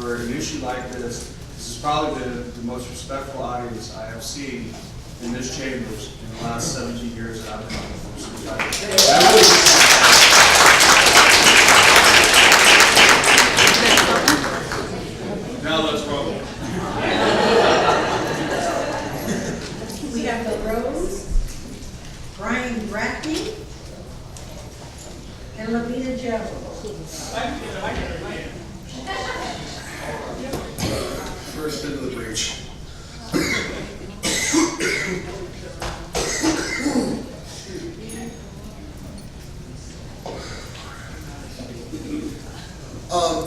for an issue like this. This is probably the most respectful audience I have seen in this chambers in the last 17 years that I've been on the Board of Supervisors. I really now let's roll. We have the Rose, Brian Brackney, and Alameda Joe. First into the breach.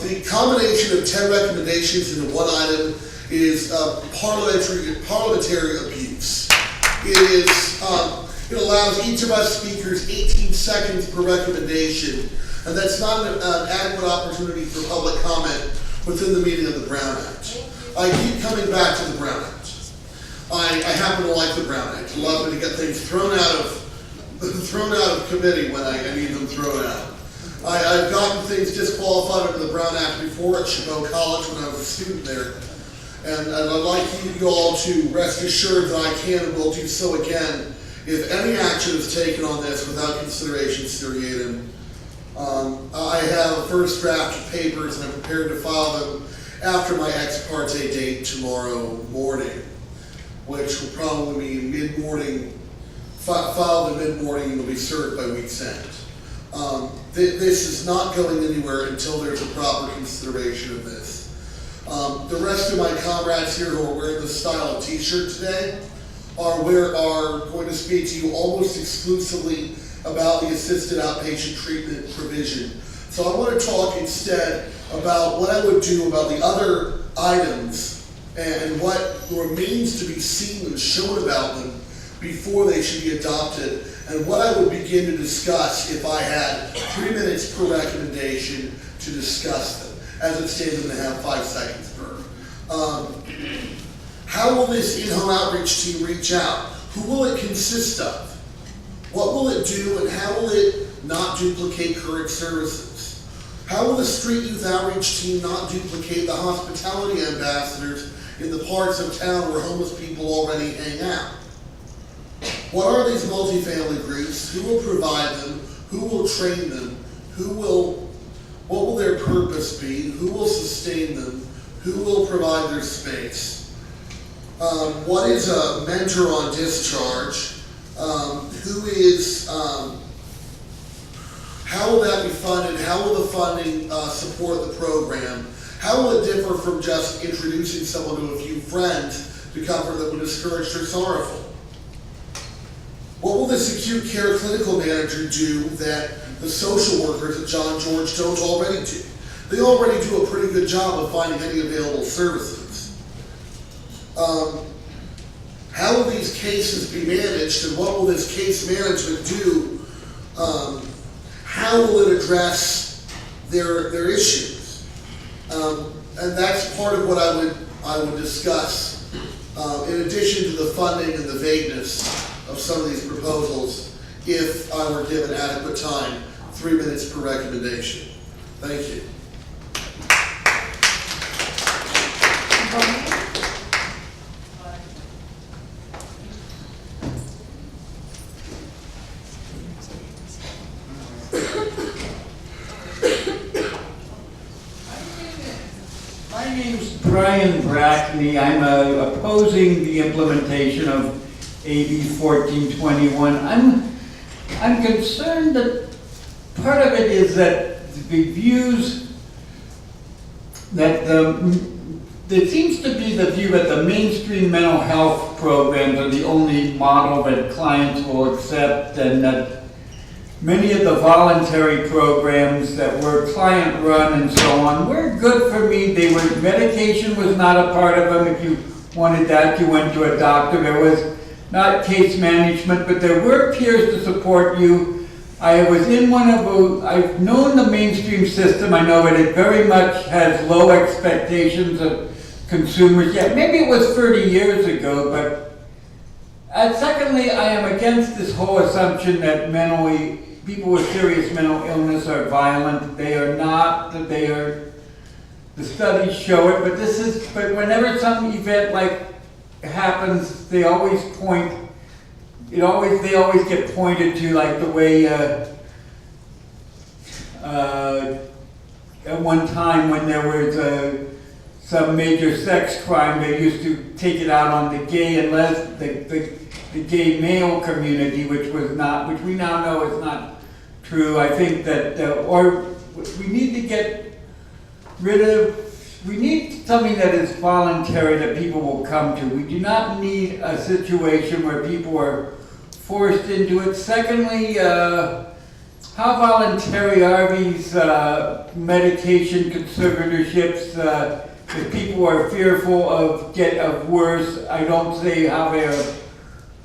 The combination of 10 recommendations into one item is parliamentary abuse. It allows each of us speakers 18 seconds per recommendation, and that's not an adequate opportunity for public comment within the meaning of the Brown Act. I keep coming back to the Brown Act. I happen to like the Brown Act. I love it to get things thrown out of committee when I need them thrown out. I've gotten things disqualified under the Brown Act before at Chabot College when I was a student there. And I'd like you all to rest assured that I can and will do so again if any action is taken on this without consideration seriatim. I have a first draft of papers and I'm prepared to file them after my ex parte date tomorrow morning, which will probably be mid-morning, filed in mid-morning and will be served by week's end. This is not going anywhere until there's a proper consideration of this. The rest of my comrades here who are wearing this style of t-shirt today are going to speak to you almost exclusively about the assisted outpatient treatment provision. So I want to talk instead about what I would do about the other items and what remains to be seen and shown about them before they should be adopted, and what I would begin to discuss if I had 3 minutes per recommendation to discuss them. As it stands, I'm going to have 5 seconds per. How will this in-home outreach team reach out? Who will it consist of? What will it do, and how will it not duplicate current services? How will the street youth outreach team not duplicate the hospitality ambassadors in the parts of town where homeless people already hang out? What are these multifamily groups? Who will provide them? Who will train them? What will their purpose be? Who will sustain them? Who will provide their space? What is a mentor on discharge? How will that be funded? How will the funding support the program? How will it differ from just introducing someone to a few friends to comfort them when discouraged or sorrowful? What will this acute care clinical manager do that the social workers at John George don't already do? They already do a pretty good job of finding any available services. How will these cases be managed, and what will this case management do? How will it address their issues? And that's part of what I would discuss. In addition to the funding and the vagueness of some of these proposals, if I were given adequate time, 3 minutes per recommendation. Thank you. My name's Brian Brackney. I'm opposing the implementation of AB 1421. I'm concerned that part of it is that the views that there seems to be the view that the mainstream mental health programs are the only model that clients will accept, and that many of the voluntary programs that were client run and so on were good for me. Medication was not a part of them. If you wanted that, you went to a doctor. There was not case management, but there were peers to support you. I was in I've known the mainstream system. I know it very much has low expectations of consumers. Yeah, maybe it was 30 years ago, but secondly, I am against this whole assumption that people with serious mental illness are violent. They are not. the studies show it, but whenever some event like happens, they always they always get pointed to, like the way, at one time when there was some major sex crime, they used to take it out on the gay and the gay male community, which we now know is not true. I think that, or we need to get we need something that is voluntary that people will come to. We do not need a situation where people are forced into it. Secondly, how voluntary are these medication conservatorships? If people are fearful of worse, I don't say how they're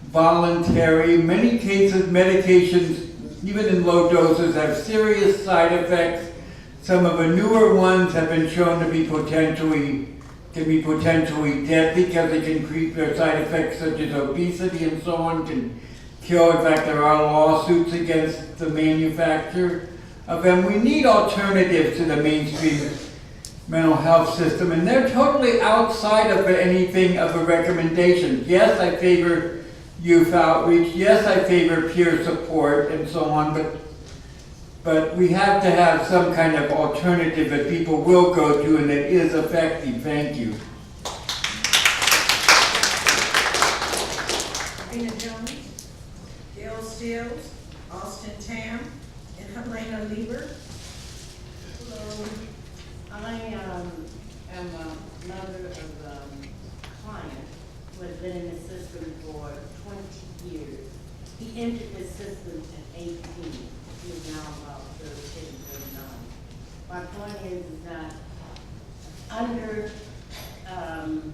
voluntary. In many cases, medications, even in low doses, have serious side effects. Some of the newer ones have been shown to be potentially deadly because they can create their side effects such as obesity and so on, can kill. In fact, there are lawsuits against the manufacturer of them. We need alternatives to the mainstream mental health system, and they're totally outside of anything of a recommendation. Yes, I favor youth outreach. Yes, I favor peer support and so on, but we have to have some kind of alternative that people will go to and that is effective. Thank you. Rena Jones, Dale Stills, Austin Tam, and Helena Lieber. Hello, I am a mother of a client who has been in the system for 20 years. He entered the system at 18. He is now about 38, 39. My point is that under,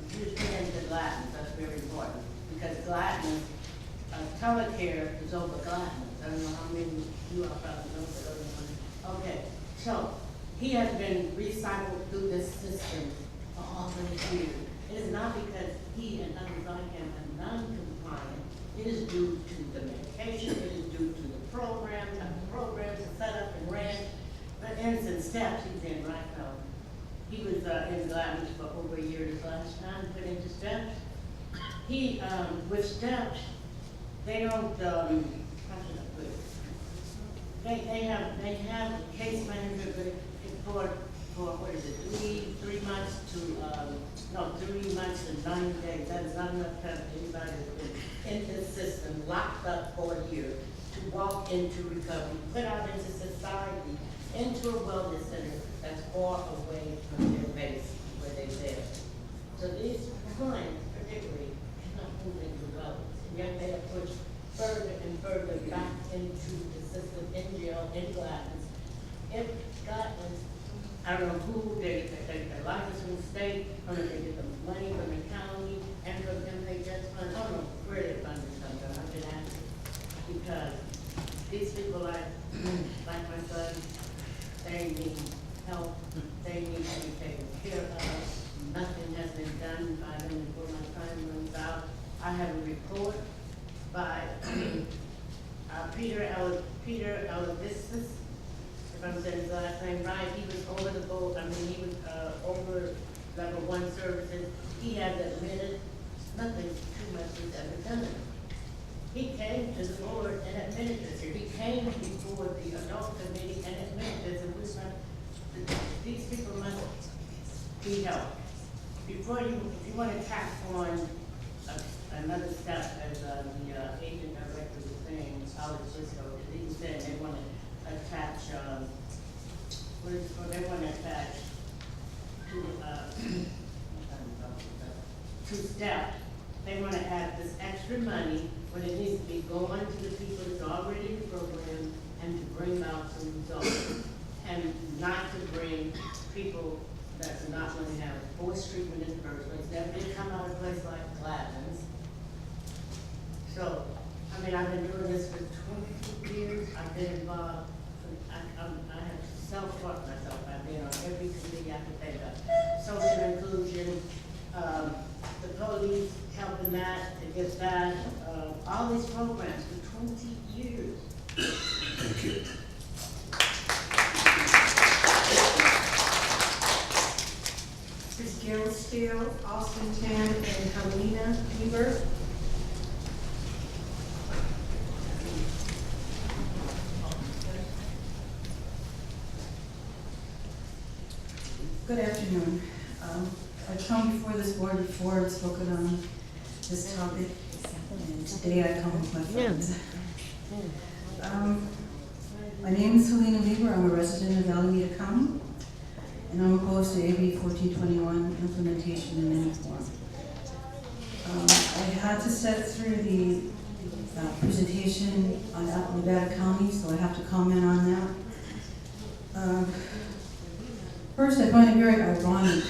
you just get into gladness, that's very important, because gladness, telecare is over gladness. I don't know how many of you are probably know the other one. Okay, so he has been recycled through this system for all these years. It is not because he and others like him are non-compliant. It is due to the medication, it is due to the program, the programs are set up and ran. For instance, steps he's in right now. He was in gladness for over a year this last time, put into steps. He, with steps, they don't, how should I put it? They have a case manager, but for what is it, 3 months to, 3 months to 90 days. That is not enough time for anybody that's been in this system, locked up for a year, to walk into recovery, put out into society, into a wellness center that's far away from their base where they live. So these clients, particularly, cannot move into wellness, and yet they are pushed further and further back into the system, in jail, in gladness. If gladness, I don't know who they license from the state, or if they get the money from the county, and from MHS fund, I don't know where they fund this from, but I've been asking, because these people like my son, they need help, they need to be taken care of. Nothing has been done by them before my time runs out. I have a report by Peter Alovisis, if I'm saying his last name right. He was over the boat, he was over level 1 services. He has admitted nothing too much is ever done. He came to the board and admitted this here. He came before the adult committee and admitted this, and these people must be helped. Before if you want to tack on another step, as the agent director was saying, he was saying they want to attach, they want to attach to step. They want to add this extra money when it needs to be going to the people that's already in the program and to bring out some results. And not to bring people that's not going to have forced treatment in the first place. Never did come out of a place like Gladden's. So, I've been doing this for 22 years. I've been involved. I have self-taught myself. I've been on every committee I can think of. Social inclusion, the police helping that, to get that, all these programs for 20 years. Thank you. This is Gail Steele, Austin Tam, and Helena Weaver. Good afternoon. I've come before this board before and spoken on this topic, and today I come with my friends. My name is Helena Weaver. I'm a resident of Alameda County, and I'm opposed to AB 1421 implementation in any form. I had to sit through the presentation on Alameda County, so I have to comment on that. First, I find it very ironic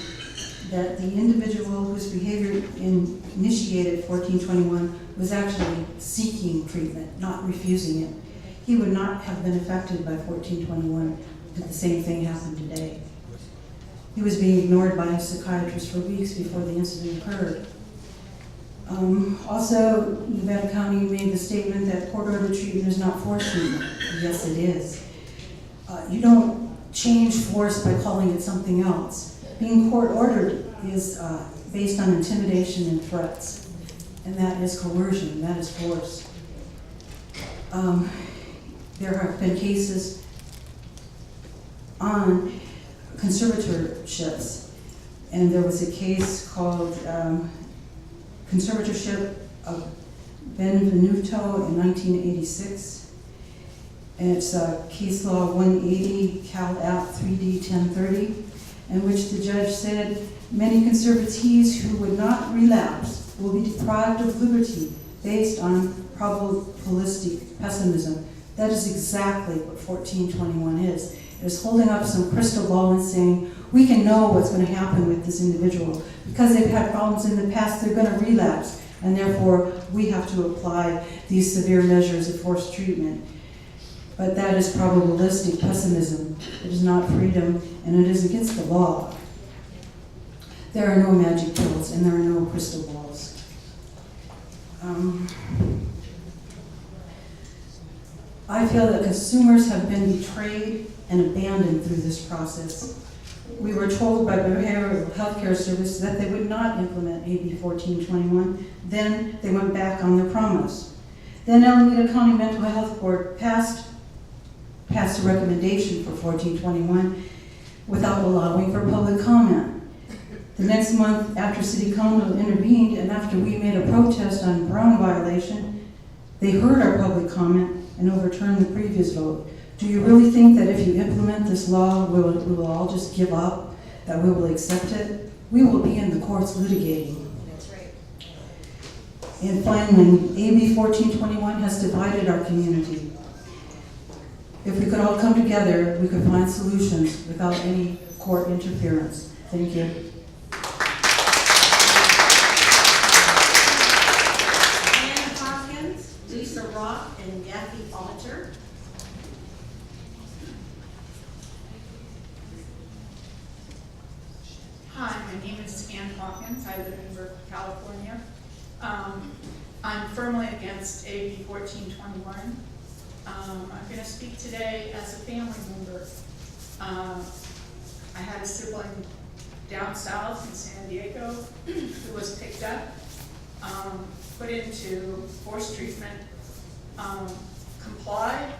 that the individual whose behavior initiated 1421 was actually seeking treatment, not refusing it. He would not have been affected by 1421 if the same thing happened today. He was being ignored by a psychiatrist for weeks before the incident occurred. Also, Nevada County made the statement that court-ordered treatment is not forced treatment. Yes, it is. You don't change force by calling it something else. Being court-ordered is based on intimidation and threats, and that is coercion, that is force. There have been cases on conservatorships, and there was a case called Conservatorship of Benvenuto in 1986. And it's case law 180, Cal App 3D 1030, in which the judge said, many conservatees who would not relapse will be deprived of liberty based on probabilistic pessimism. That is exactly what 1421 is. It is holding up some crystal ball and saying, we can know what's going to happen with this individual. Because they've had problems in the past, they're going to relapse. And therefore, we have to apply these severe measures of forced treatment. But that is probabilistic pessimism. It is not freedom, and it is against the law. There are no magic pills, and there are no crystal balls. I feel that consumers have been betrayed and abandoned through this process. We were told by behavioral healthcare services that they would not implement AB 1421. Then they went back on their promise. Then Alameda County Mental Health Board passed a recommendation for 1421 without allowing for public comment. The next month, after City Council intervened and after we made a protest on Brown violation, they heard our public comment and overturned the previous vote. Do you really think that if you implement this law, we will all just give up, that we will accept it? We will be in the courts litigating. That's right. And finally, AB 1421 has divided our community. If we could all come together, we could find solutions without any court interference. Thank you. Ann Hopkins, Lisa Rock, and Kathy Alter. Hi, my name is Ann Hawkins. I live in Berkeley, California. I'm firmly against AB 1421. I'm going to speak today as a family member. I had a sibling down south in San Diego who was picked up, put into forced treatment, complied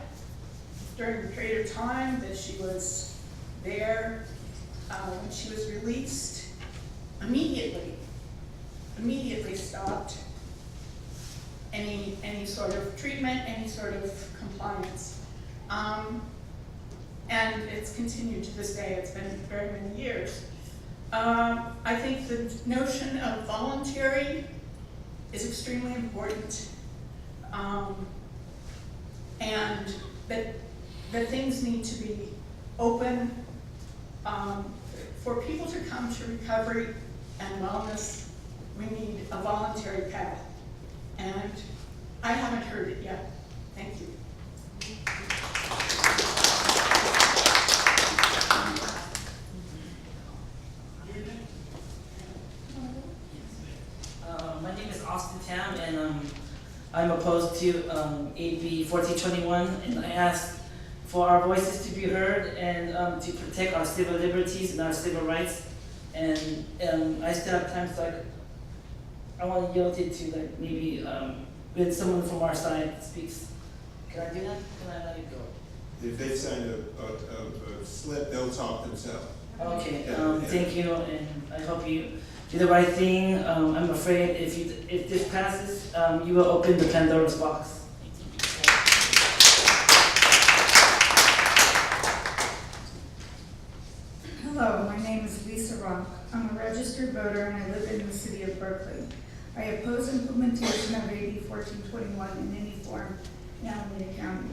during the period of time that she was there. When she was released, immediately stopped any sort of treatment, any sort of compliance. And it's continued to this day. It's been very many years. I think the notion of voluntary is extremely important. And that things need to be open for people to come to recovery and wellness. We need a voluntary path. And I haven't heard it yet. Thank you. My name is Austin Tam, and I'm opposed to AB 1421, and I ask for our voices to be heard and to protect our civil liberties and our civil rights. And I still have time, so I want to yield it to like maybe with someone from our side speaks. Can I do that? Can I let it go? If they sign a slip, they'll talk themselves. Okay, thank you, and I hope you do the right thing. I'm afraid if this passes, you will open the Pandora's box. Hello, my name is Lisa Rock. I'm a registered voter and I live in the city of Berkeley. I oppose implementation of AB 1421 in any form in Alameda County.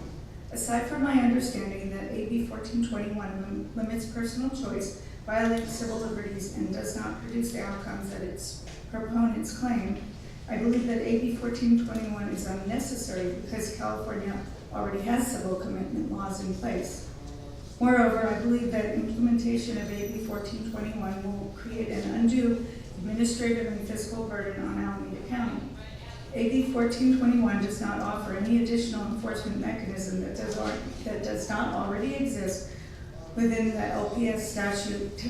Aside from my understanding that AB 1421 limits personal choice, violates civil liberties, and does not produce the outcomes that its proponents claim, I believe that AB 1421 is unnecessary because California already has civil commitment laws in place. Moreover, I believe that implementation of AB 1421 will create an undue administrative and fiscal burden on Alameda County. AB 1421 does not offer any additional enforcement mechanism that does not already exist within the LPS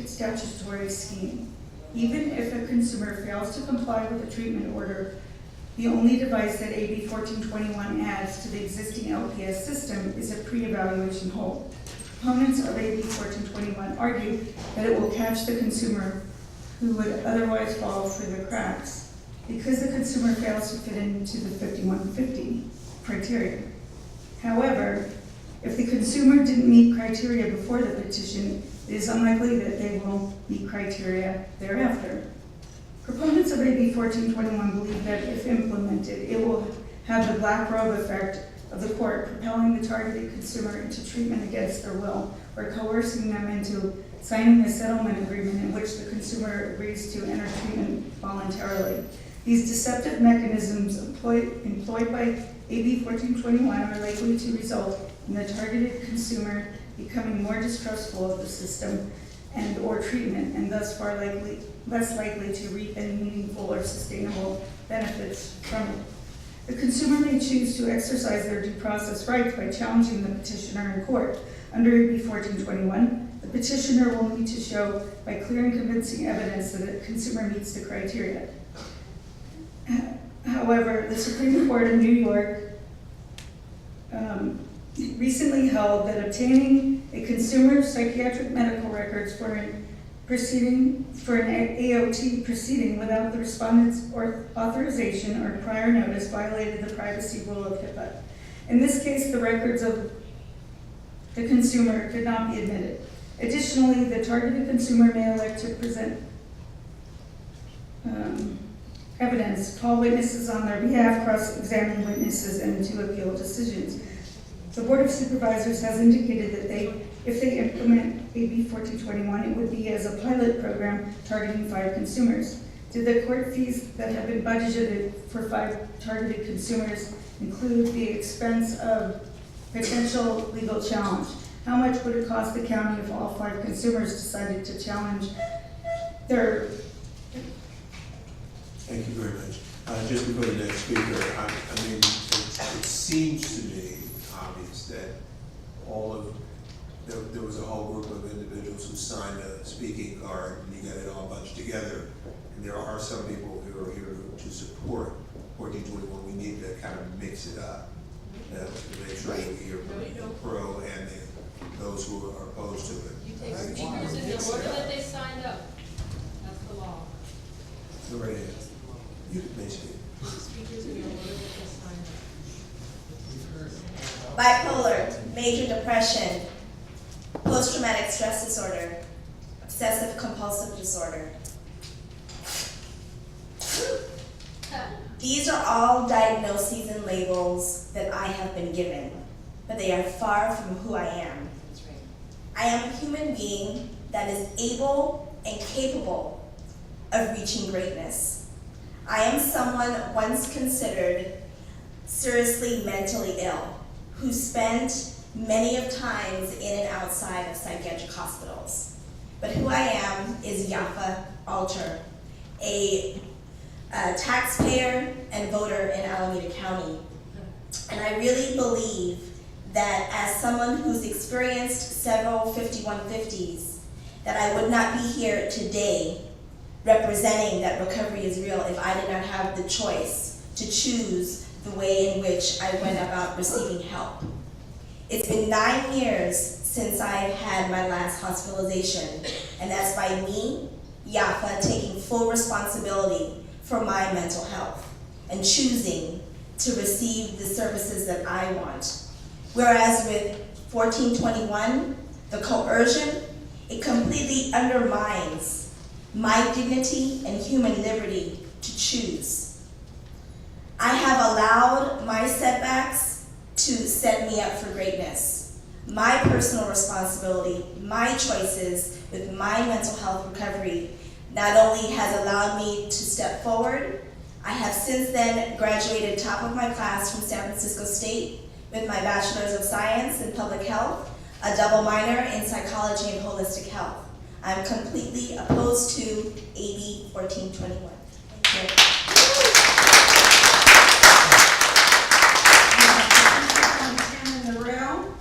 statutory scheme. Even if a consumer fails to comply with a treatment order, the only device that AB 1421 adds to the existing LPS system is a pre-evaluation hold. Opponents of AB 1421 argue that it will catch the consumer who would otherwise fall through the cracks because the consumer fails to fit into the 5150 criteria. However, if the consumer didn't meet criteria before the petition, it is unlikely that they will meet criteria thereafter. Proponents of AB 1421 believe that if implemented, it will have the black robe effect of the court propelling the targeted consumer into treatment against their will or coercing them into signing a settlement agreement in which the consumer agrees to enter treatment voluntarily. These deceptive mechanisms employed by AB 1421 are likely to result in the targeted consumer becoming more distrustful of the system and or treatment, and thus less likely to reap any meaningful or sustainable benefits from it. The consumer may choose to exercise their due process rights by challenging the petitioner in court. Under AB 1421, the petitioner will need to show by clear and convincing evidence that the consumer meets the criteria. However, the Supreme Court of New York recently held that obtaining a consumer's psychiatric medical records for an AOT proceeding without the respondent's authorization or prior notice violated the privacy rule of HIPAA. In this case, the records of the consumer could not be admitted. Additionally, the targeted consumer may elect to present evidence, call witnesses on their behalf, cross-examine witnesses, and to appeal decisions. The Board of Supervisors has indicated that if they implement AB 1421, it would be as a pilot program targeting 5 consumers. Did the court fees that have been budgeted for 5 targeted consumers include the expense of potential legal challenge? How much would it cost the county if all 5 consumers decided to challenge their... Thank you very much. Just before the next speaker, I mean, it seems to me obvious that there was a whole group of individuals who signed a speaking card, and you got it all bunched together. And there are some people who are here to support 1421. We need to kind of mix it up to make sure we hear from pro and those who are opposed to it. You take speakers in the order that they signed up. That's the law. Go right ahead. You may speak. Speakers in the order that they signed up. Bipolar, major depression, post-traumatic stress disorder, obsessive compulsive disorder. These are all diagnoses and labels that I have been given, but they are far from who I am. That's right. I am a human being that is able and capable of reaching greatness. I am someone once considered seriously mentally ill, who spent many of times in and outside of psychiatric hospitals. But who I am is Yafa Alter, a taxpayer and voter in Alameda County. And I really believe that as someone who's experienced several 5150s, that I would not be here today representing that recovery is real if I did not have the choice to choose the way in which I went about receiving help. It's been 9 years since I had my last hospitalization, and that's by me, Yafa, taking full responsibility for my mental health and choosing to receive the services that I want. Whereas with 1421, the coercion, it completely undermines my dignity and human liberty to choose. I have allowed my setbacks to set me up for greatness. My personal responsibility, my choices with my mental health recovery not only has allowed me to step forward, I have since then graduated top of my class from San Francisco State with my Bachelor's of Science in Public Health, a double minor in Psychology and Holistic Health. I'm completely opposed to AB 1421. Thank you. Montana Narell,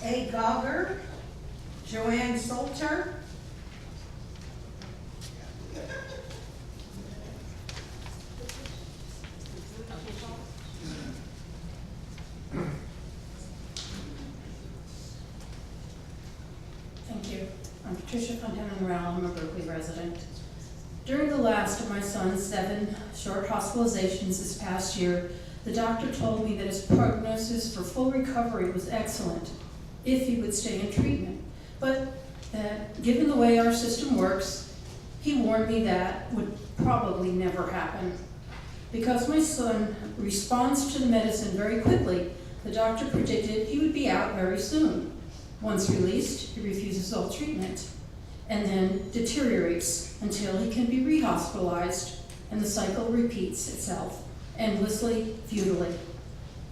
A. Gogger, Joanne Salter. Thank you. I'm Patricia Fontana-Morel. I'm a Berkeley resident. During the last of my son's 7 short hospitalizations this past year, the doctor told me that his prognosis for full recovery was excellent if he would stay in treatment. But given the way our system works, he warned me that would probably never happen. Because my son responds to the medicine very quickly, the doctor predicted he would be out very soon. Once released, he refuses all treatment and then deteriorates until he can be rehospitalized, and the cycle repeats itself, endlessly, futilely.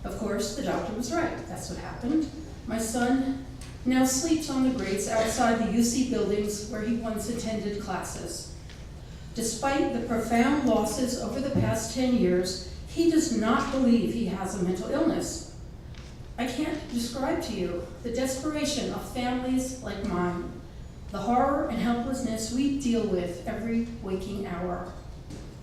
Of course, the doctor was right. That's what happened. My son now sleeps on the grates outside the UC buildings where he once attended classes. Despite the profound losses over the past 10 years, he does not believe he has a mental illness. I can't describe to you the desperation of families like mine, the horror and helplessness we deal with every waking hour.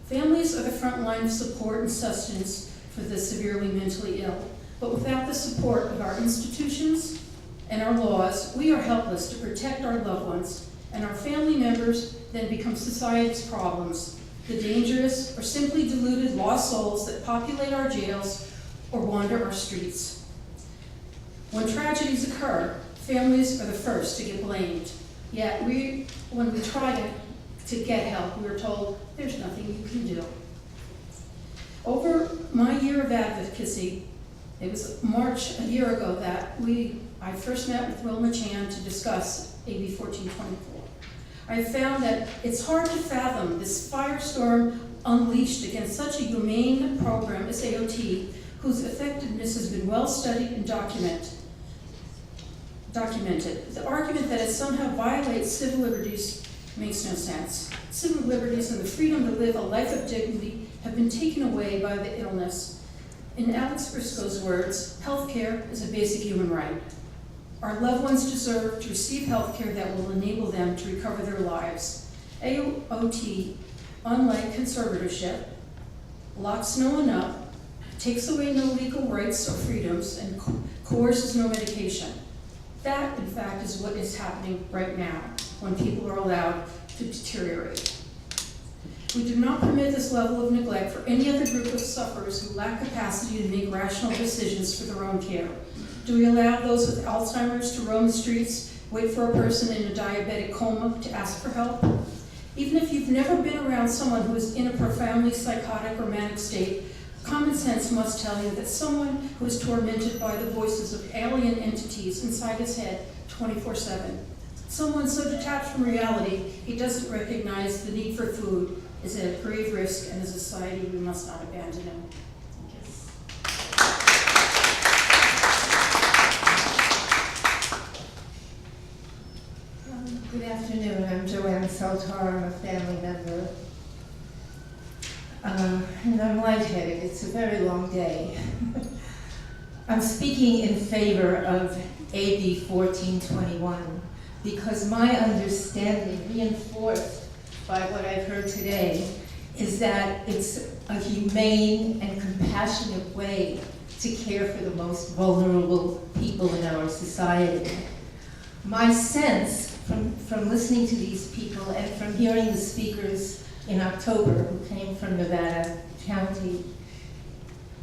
Families are the front line of support and sustenance for the severely mentally ill, but without the support of our institutions and our laws, we are helpless to protect our loved ones, and our family members then become society's problems, the dangerous or simply deluded lost souls that populate our jails or wander our streets. When tragedies occur, families are the first to get blamed. Yet when we try to get help, we are told there's nothing you can do. Over my year of advocacy, it was March a year ago that I first met with Wilma Chan to discuss AB 1424. I found that it's hard to fathom this firestorm unleashed against such a humane program as AOT, whose effectiveness has been well studied and documented. The argument that it somehow violates civil liberties makes no sense. Civil liberties and the freedom to live a life of dignity have been taken away by the illness. In Alex Briscoe's words, healthcare is a basic human right. Our loved ones deserve to receive healthcare that will enable them to recover their lives. AOT, unlike conservatorship, locks no one up, takes away no legal rights or freedoms, and coerces no medication. That, in fact, is what is happening right now when people are allowed to deteriorate. We do not permit this level of neglect for any other group of sufferers who lack capacity to make rational decisions for their own care. Do we allow those with Alzheimer's to roam the streets, wait for a person in a diabetic coma to ask for help? Even if you've never been around someone who is in a profoundly psychotic or manic state, common sense must tell you that someone who is tormented by the voices of alien entities inside his head 24/7, someone so detached from reality he doesn't recognize the need for food, is at grave risk, and as a society we must not abandon him. Good afternoon, I'm Joanne Saltar, I'm a family member. And I'm lightheaded, it's a very long day. I'm speaking in favor of AB 1421 because my understanding, reinforced by what I've heard today is that it's a humane and compassionate way to care for the most vulnerable people in our society. My sense from listening to these people and from hearing the speakers in October who came from Nevada County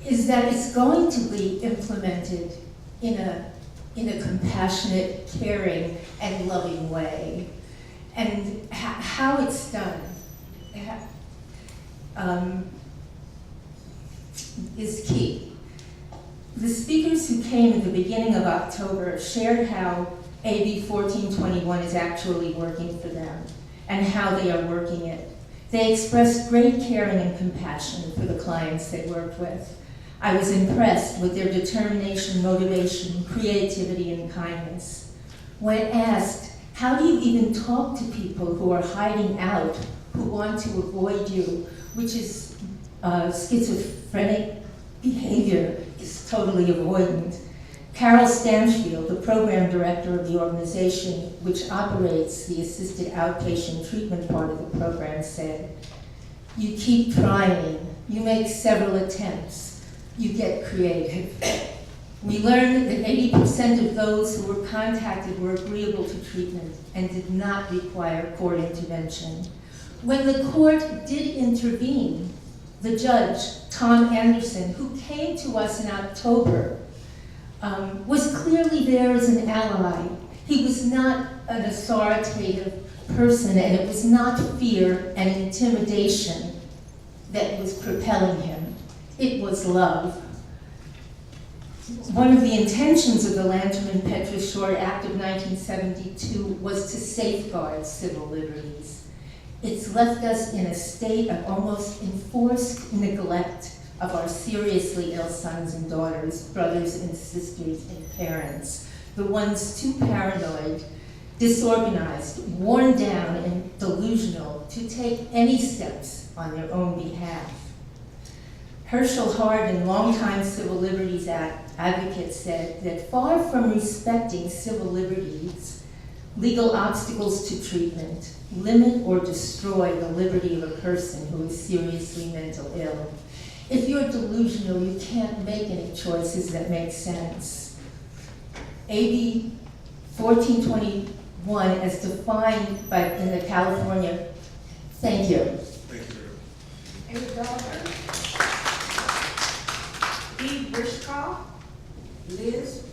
is that it's going to be implemented in a compassionate, caring, and loving way. And how it's done is key. The speakers who came at the beginning of October shared how AB 1421 is actually working for them and how they are working it. They expressed great caring and compassion for the clients they worked with. I was impressed with their determination, motivation, creativity, and kindness. When asked, how do you even talk to people who are hiding out, who want to avoid you, which is schizophrenic behavior, is totally avoidant. Carol Stanfield, the program director of the organization which operates the assisted outpatient treatment part of the program, said, "You keep trying, you make several attempts, you get creative." We learned that 80% of those who were contacted were agreeable to treatment and did not require court intervention. When the court did intervene, the judge, Tom Anderson, who came to us in October, was clearly there as an ally. He was not an authoritative person, and it was not fear and intimidation that was propelling him. It was love. One of the intentions of the Lanterman-Petra Shore Act of 1972 was to safeguard civil liberties. It's left us in a state of almost enforced neglect of our seriously ill sons and daughters, brothers and sisters and parents, the ones too paranoid, disorganized, worn down, and delusional to take any steps on their own behalf. Herschel Hardin, longtime civil liberties advocate, said that far from respecting civil liberties, legal obstacles to treatment limit or destroy the liberty of a person who is seriously mental ill. If you're delusional, you can't make any choices that make sense. AB 1421, as defined in the California, thank you. Thank you. A daughter, E. Briscoe, Liz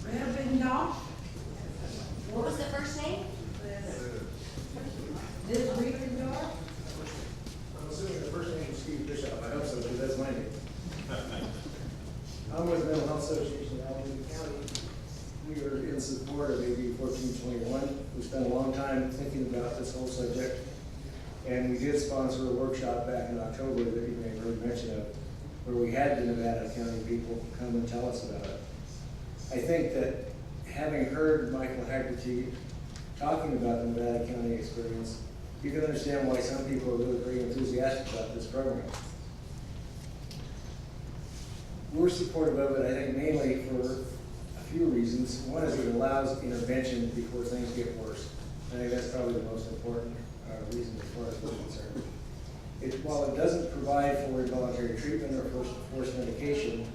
Rebendorf. What was the first name? Liz Rebendorf. I'm assuming the first name is Steve Bishop. I hope so, because that's my name. I'm with Mental Health Association in Alameda County. We are in support of AB 1421. We spent a long time thinking about this whole subject, and we did sponsor a workshop back in October that you may have heard mention of, where we had the Nevada County people come and tell us about it. I think that having heard Michael Haggerty talking about the Nevada County experience, you can understand why some people are really very enthusiastic about this program. We're supportive of it, I think, mainly for a few reasons. One is it allows intervention before things get worse. I think that's probably the most important reason as far as we're concerned. While it doesn't provide for involuntary treatment or forced medication,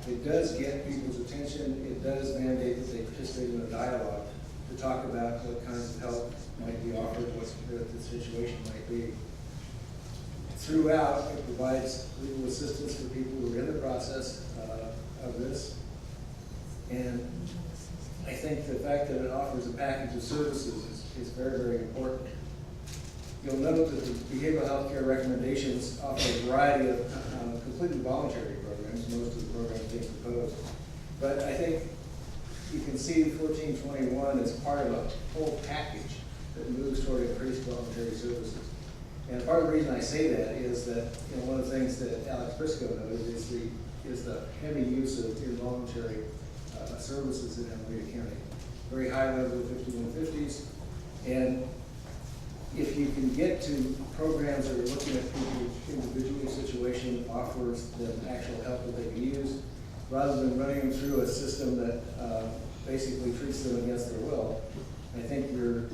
it does get people's attention. It does mandate that they participate in a dialogue to talk about what kinds of help might be offered, what the situation might be. Throughout, it provides legal assistance for people who are in the process of this. And I think the fact that it offers a package of services is very, very important. You'll note that the behavioral health care recommendations offer a variety of completely voluntary programs, most of the programs being proposed. But I think you can see 1421 as part of a whole package that moves toward increased voluntary services. And part of the reason I say that is that one of the things that Alex Briscoe noted is the heavy use of involuntary services in Alameda County. Very high level of 5150s. And if you can get to programs that are looking at people's individual situation, offers them actual help that they can use, rather than running them through a system that basically treats them against their will, I think you're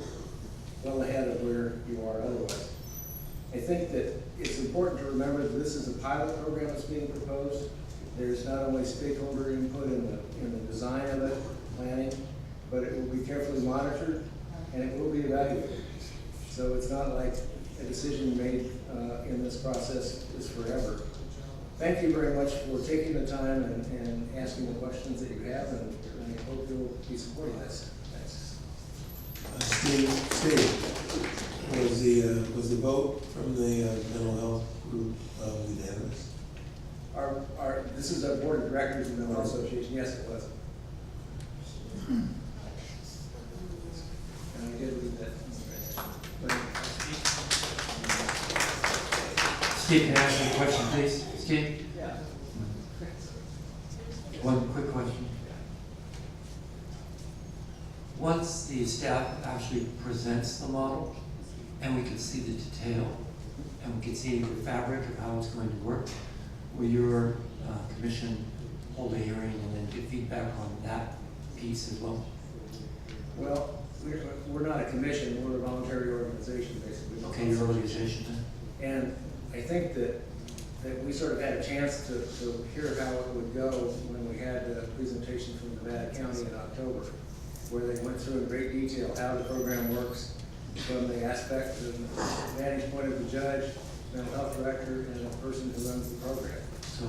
well ahead of where you are otherwise. I think that it's important to remember that this is a pilot program that's being proposed. There's not only stakeholder input in the design of it, planning, but it will be carefully monitored and it will be evaluated. So it's not like a decision made in this process is forever. Thank you very much for taking the time and asking the questions that you have, and I hope you'll be supporting this. Thanks. Steve, was the vote from the mental health group unanimous? This is our board of directors of the Mental Health Association. Yes, it was. And I did read that. Steve, can I ask you a question, please? Steve? Yeah. One quick question. Once the staff actually presents the model, and we can see the detail, and we can see the fabric of how it's going to work, will your commission hold a hearing and then give feedback on that piece as well? Well, we're not a commission, we're a voluntary organization, basically. Okay, your organization then? And I think that we sort of had a chance to hear how it would go when we had a presentation from Nevada County in October, where they went through in great detail how the program works from the aspect of the vantage point of the judge, mental health director, and the person who runs the program. So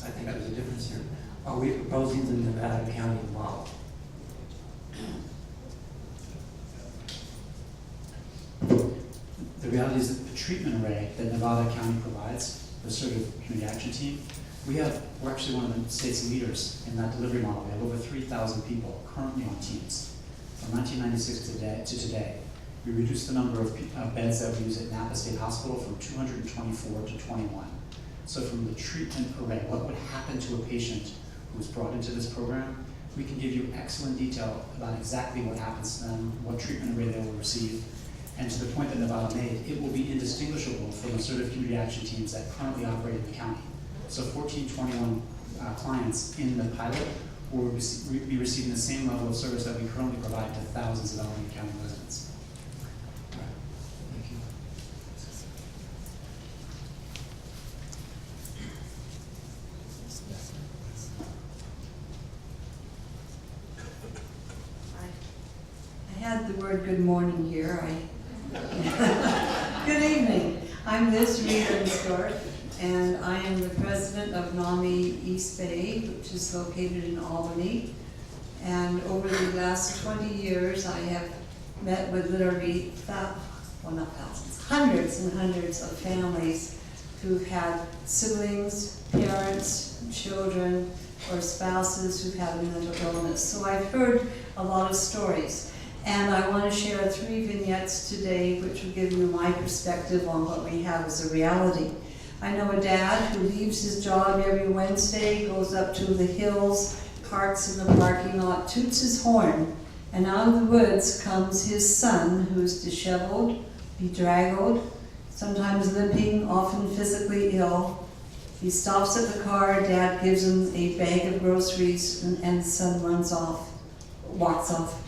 I think there's a difference here. Are we proposing the Nevada County model? The reality is that the treatment array that Nevada County provides, the Assertive Community Action Team, we're actually one of the state's leaders in that delivery model. We have over 3,000 people currently on teams. From 1996 to today, we reduced the number of beds that we use at Napa State Hospital from 224 to 21. So from the treatment array, what would happen to a patient who was brought into this program, we can give you excellent detail about exactly what happens to them, what treatment array they will receive, and to the point that Nevada made, it will be indistinguishable from the Assertive Community Action Teams that currently operate in the county. So 1421 clients in the pilot will be receiving the same level of service that we currently provide to thousands of Alameda County residents. All right. Thank you. I had the word good morning here. Good evening. I'm Liz Riedensdorf, and I am the president of NAMI East Bay, which is located in Albany. And over the last 20 years, I have met with literally hundreds and hundreds of families who've had siblings, parents, children, or spouses who've had a mental illness. So I've heard a lot of stories. And I want to share 3 vignettes today which will give you my perspective on what we have as a reality. I know a dad who leaves his job every Wednesday, goes up to the hills, parks in the parking lot, toots his horn, and out of the woods comes his son, who's disheveled, bedraggled, sometimes limping, often physically ill. He stops at the car, dad gives him a bag of groceries, and the son walks off.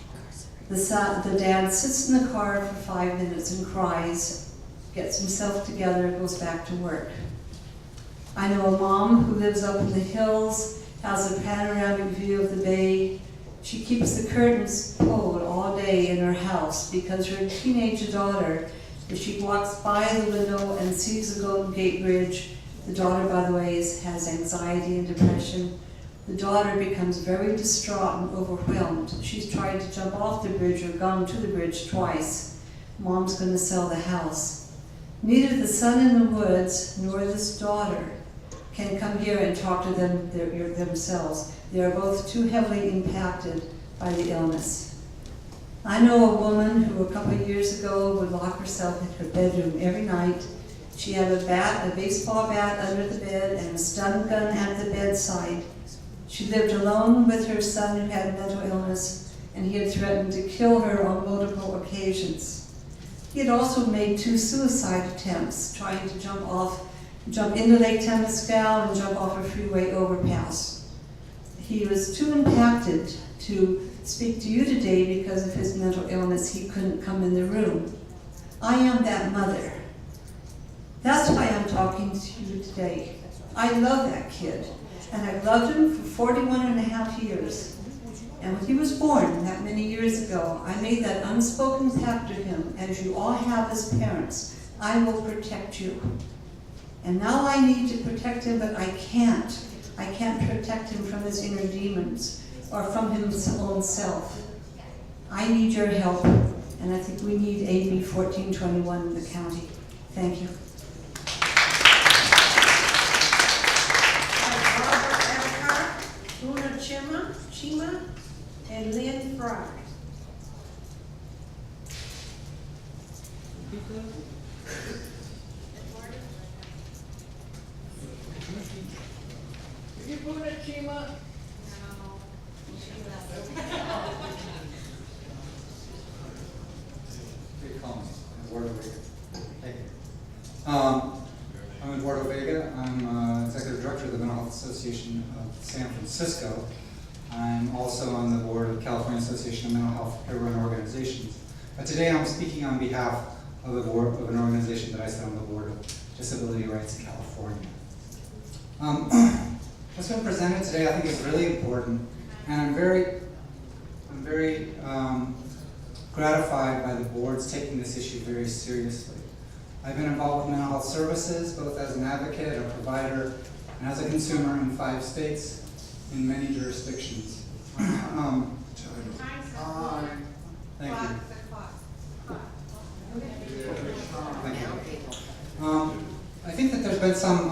The dad sits in the car for 5 minutes and cries, gets himself together, goes back to work. I know a mom who lives up in the hills, has a panoramic view of the bay. She keeps the curtains pulled all day in her house because her teenage daughter, if she walks by the window and sees the Golden Gate Bridge, the daughter, by the way, has anxiety and depression. The daughter becomes very distraught and overwhelmed. She's tried to jump off the bridge or gone to the bridge twice. Mom's going to sell the house. Neither the son in the woods nor this daughter can come here and talk to them themselves. They are both too heavily impacted by the illness. I know a woman who a couple of years ago would lock herself in her bedroom every night. She had a baseball bat under the bed and a stun gun at the bedside. She lived alone with her son who had mental illness, and he had threatened to kill her on multiple occasions. He had also made 2 suicide attempts, trying to jump into Lake Temescal and jump off a freeway overpass. He was too impacted to speak to you today because of his mental illness. He couldn't come in the room. I am that mother. That's why I'm talking to you today. I love that kid, and I've loved him for 41 and a half years. And when he was born that many years ago, I made that unspoken pact to him, as you all have as parents, I will protect you. And now I need to protect him, but I can't. I can't protect him from his inner demons or from his own self. I need your help, and I think we need AB 1421 in the county. Thank you. Barbara Eckhart, Chima, and Lynn Fry. You put it, Chima? Good comments. Eduardo Vega. Thank you. I'm Eduardo Vega. I'm Executive Director of the Mental Health Association of San Francisco. I'm also on the board of the California Association of Mental Health Peer-run Organizations. But today I'm speaking on behalf of the board of an organization that I sit on the board of, Disability Rights California. What's been presented today I think is really important, and I'm very gratified by the board's taking this issue very seriously. I've been involved with mental health services, both as an advocate, a provider, and as a consumer in 5 states, in many jurisdictions. Thank you. Thank you. I think that there's been some,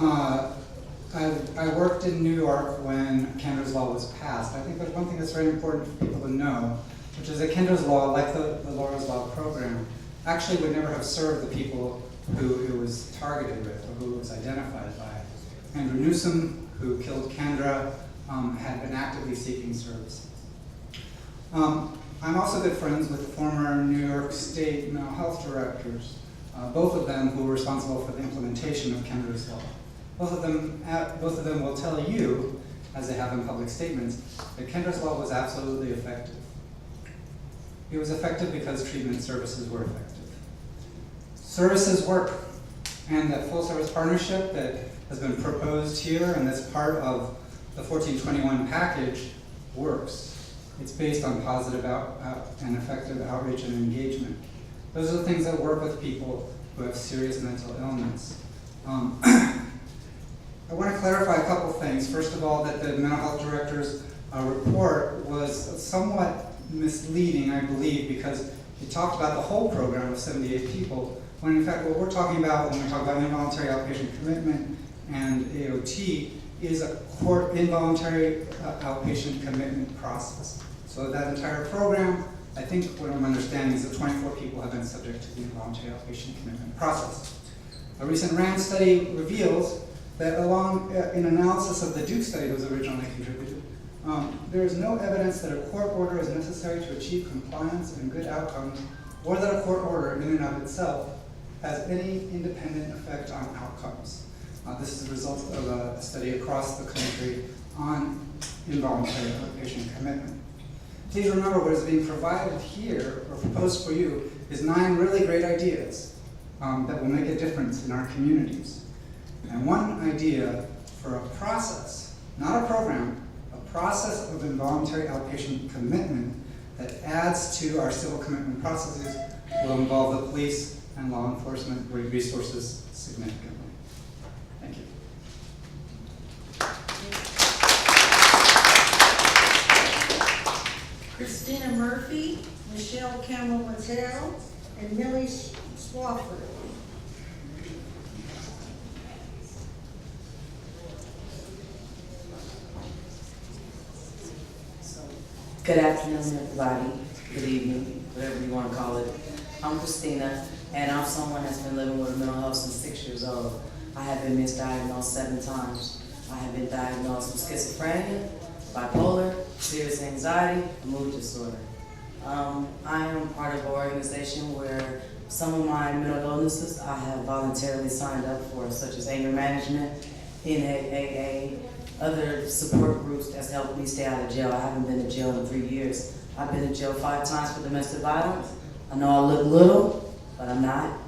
I worked in New York when Kendra's Law was passed. I think there's one thing that's very important for people to know, which is that Kendra's Law, like the Laura's Law program, actually would never have served the people who it was targeted with, or who it was identified by. Andrew Newsom, who killed Kendra, had been actively seeking services. I'm also good friends with former New York State mental health directors, both of them who were responsible for the implementation of Kendra's Law. Both of them will tell you, as they have in public statements, that Kendra's Law was absolutely effective. It was effective because treatment services were effective. Services work, and that full service partnership that has been proposed here and that's part of the 1421 package works. It's based on positive and effective outreach and engagement. Those are the things that work with people who have serious mental illness. I want to clarify a couple things. First of all, that the mental health director's report was somewhat misleading, I believe, because it talked about the whole program of 78 people, when in fact what we're talking about when we talk about involuntary outpatient commitment and AOT is a involuntary outpatient commitment process. So that entire program, I think what I'm understanding is that 24 people have been subject to the involuntary outpatient commitment process. A recent RAND study reveals that in analysis of the Duke study that was originally contributed, there is no evidence that a court order is necessary to achieve compliance and good outcomes, or that a court order in and of itself has any independent effect on outcomes. This is a result of a study across the country on involuntary outpatient commitment. Please remember what is being provided here, or proposed for you, is 9 really great ideas that will make a difference in our communities. And one idea for a process, not a program, a process of involuntary outpatient commitment that adds to our civil commitment processes will involve the police and law enforcement resources significantly. Thank you. Christina Murphy, Michelle Campbell-Mattel, and Millie Swafford. Good afternoon, everybody. Good evening, whatever you want to call it. I'm Christina, and I'm someone that's been living with mental health since 6 years old. I have been misdiagnosed 7 times. I have been diagnosed with schizophrenia, bipolar, serious anxiety, and mood disorder. I am part of an organization where some of my mental illnesses I have voluntarily signed up for, such as anger management, NAAA, other support groups that's helped me stay out of jail. I haven't been to jail in 3 years. I've been in jail 5 times for domestic violence. I know I look little, but I'm not.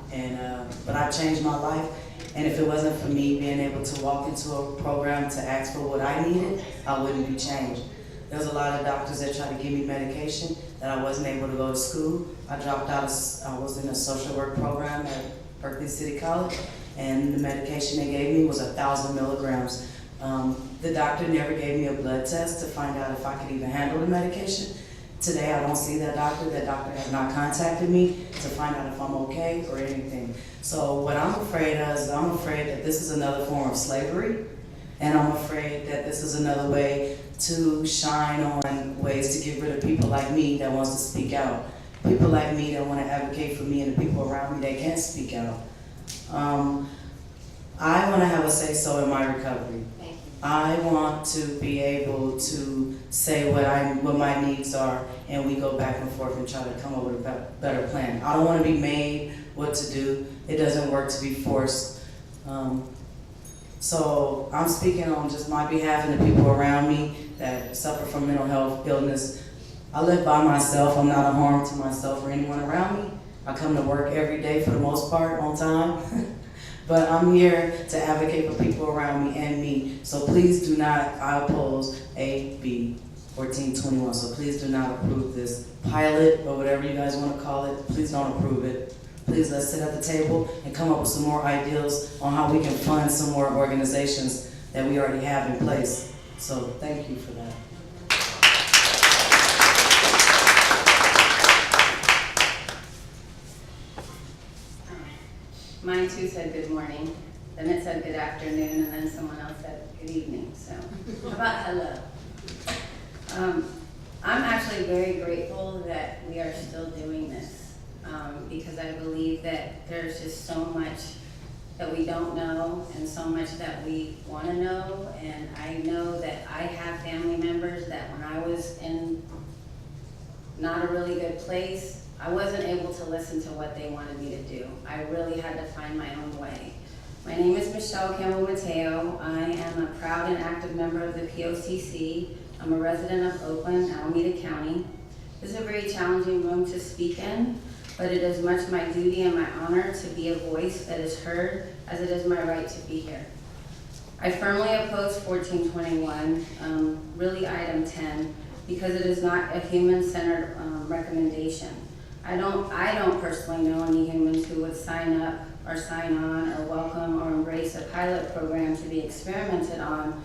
But I've changed my life. And if it wasn't for me being able to walk into a program to ask for what I needed, I wouldn't be changed. There was a lot of doctors that tried to give me medication that I wasn't able to go to school. I dropped out, I was in a social work program at Berkeley City College, and the medication they gave me was 1,000 milligrams. The doctor never gave me a blood test to find out if I could even handle the medication. Today I don't see that doctor. That doctor has not contacted me to find out if I'm okay or anything. So what I'm afraid of is I'm afraid that this is another form of slavery, and I'm afraid that this is another way to shine on ways to get rid of people like me that wants to speak out. People like me that want to advocate for me and the people around me that can't speak out. I want to have a say-so in my recovery. I want to be able to say what my needs are, and we go back and forth and try to come up with a better plan. I don't want to be made what to do. It doesn't work to be forced. So I'm speaking on just my behalf and the people around me that suffer from mental health illness. I live by myself. I'm not a harm to myself or anyone around me. I come to work every day for the most part on time. But I'm here to advocate for people around me and me. So please do not, I oppose AB 1421. So please do not approve this pilot or whatever you guys want to call it. Please don't approve it. Please let's sit at the table and come up with some more ideas on how we can fund some more organizations that we already have in place. So thank you for that. Mine too said good morning, then it said good afternoon, and then someone else said good evening, so how about hello? I'm actually very grateful that we are still doing this, because I believe that there's just so much that we don't know and so much that we want to know, and I know that I have family members that when I was in not a really good place, I wasn't able to listen to what they wanted me to do. I really had to find my own way. My name is Michelle Campbell-Mateo. I am a proud and active member of the POCC. I'm a resident of Oakland, Alameda County. This is a very challenging room to speak in, but it is much my duty and my honor to be a voice that is heard, as it is my right to be here. I firmly oppose 1421, really item 10, because it is not a human-centered recommendation. I don't personally know any humans who would sign up or sign on or welcome or embrace a pilot program to be experimented on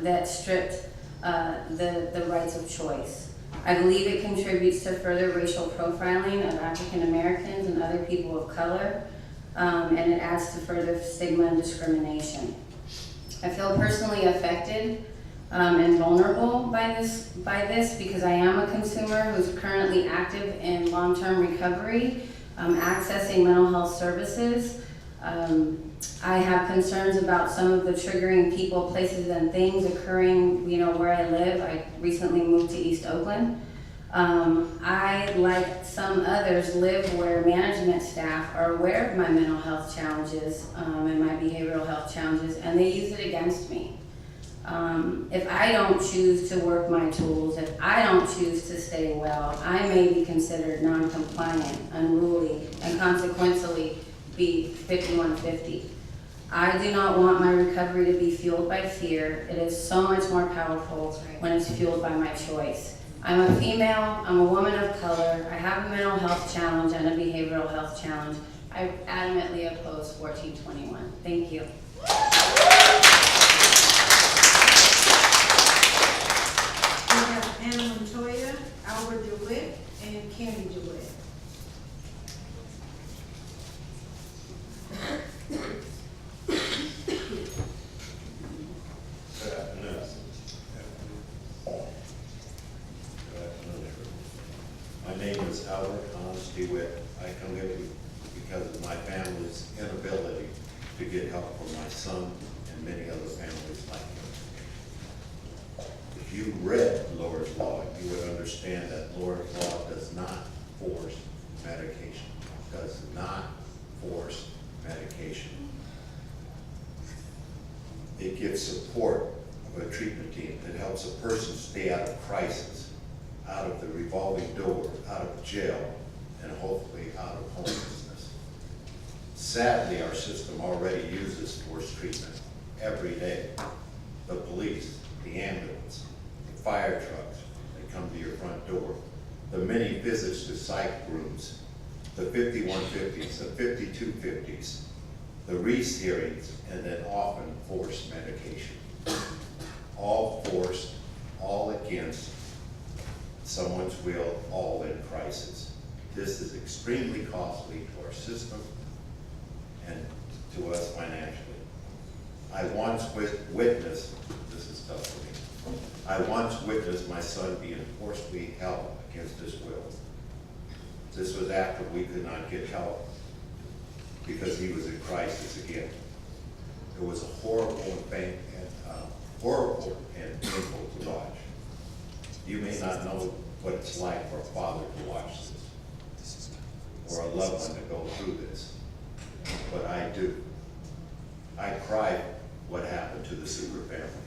that stripped the rights of choice. I believe it contributes to further racial profiling of African Americans and other people of color, and it adds to further stigma and discrimination. I feel personally affected and vulnerable by this because I am a consumer who's currently active in long-term recovery, accessing mental health services. I have concerns about some of the triggering people, places, and things occurring, where I live. I recently moved to East Oakland. I, like some others, live where management staff are aware of my mental health challenges and my behavioral health challenges, and they use it against me. If I don't choose to work my tools, if I don't choose to stay well, I may be considered non-compliant, unruly, and consequently be 5150. I do not want my recovery to be fueled by fear. It is so much more powerful when it's fueled by my choice. I'm a female, I'm a woman of color, I have a mental health challenge and a behavioral health challenge. I adamantly oppose 1421. Thank you. We have Anna Montoya, Albert DeWitt, and Candy DeWitt. Good afternoon. Good afternoon, everyone. My name is Albert Hans DeWitt. I come here because of my family's inability to get help for my son and many other families like him. If you read Lora's Law, you would understand that Lora's Law does not force medication. Does not force medication. It gives support of a treatment team that helps a person stay out of crisis. out of the revolving door, out of jail, and hopefully out of homelessness. Sadly, our system already uses forced treatment every day. The police, the ambulance, the fire trucks that come to your front door, the many visits to psych rooms, the 5150s, the 5250s, the Reese hearings, and then often forced medication. All forced, all against someone's will, all in crisis. This is extremely costly to our system and to us financially. I once witnessed, this is tough for me, I once witnessed my son being forcibly held against his will. This was after we could not get help because he was in crisis again. It was horrible and painful to watch. You may not know what it's like for a father to watch this, or a loved one to go through this, but I do. I cried what happened to the Super family,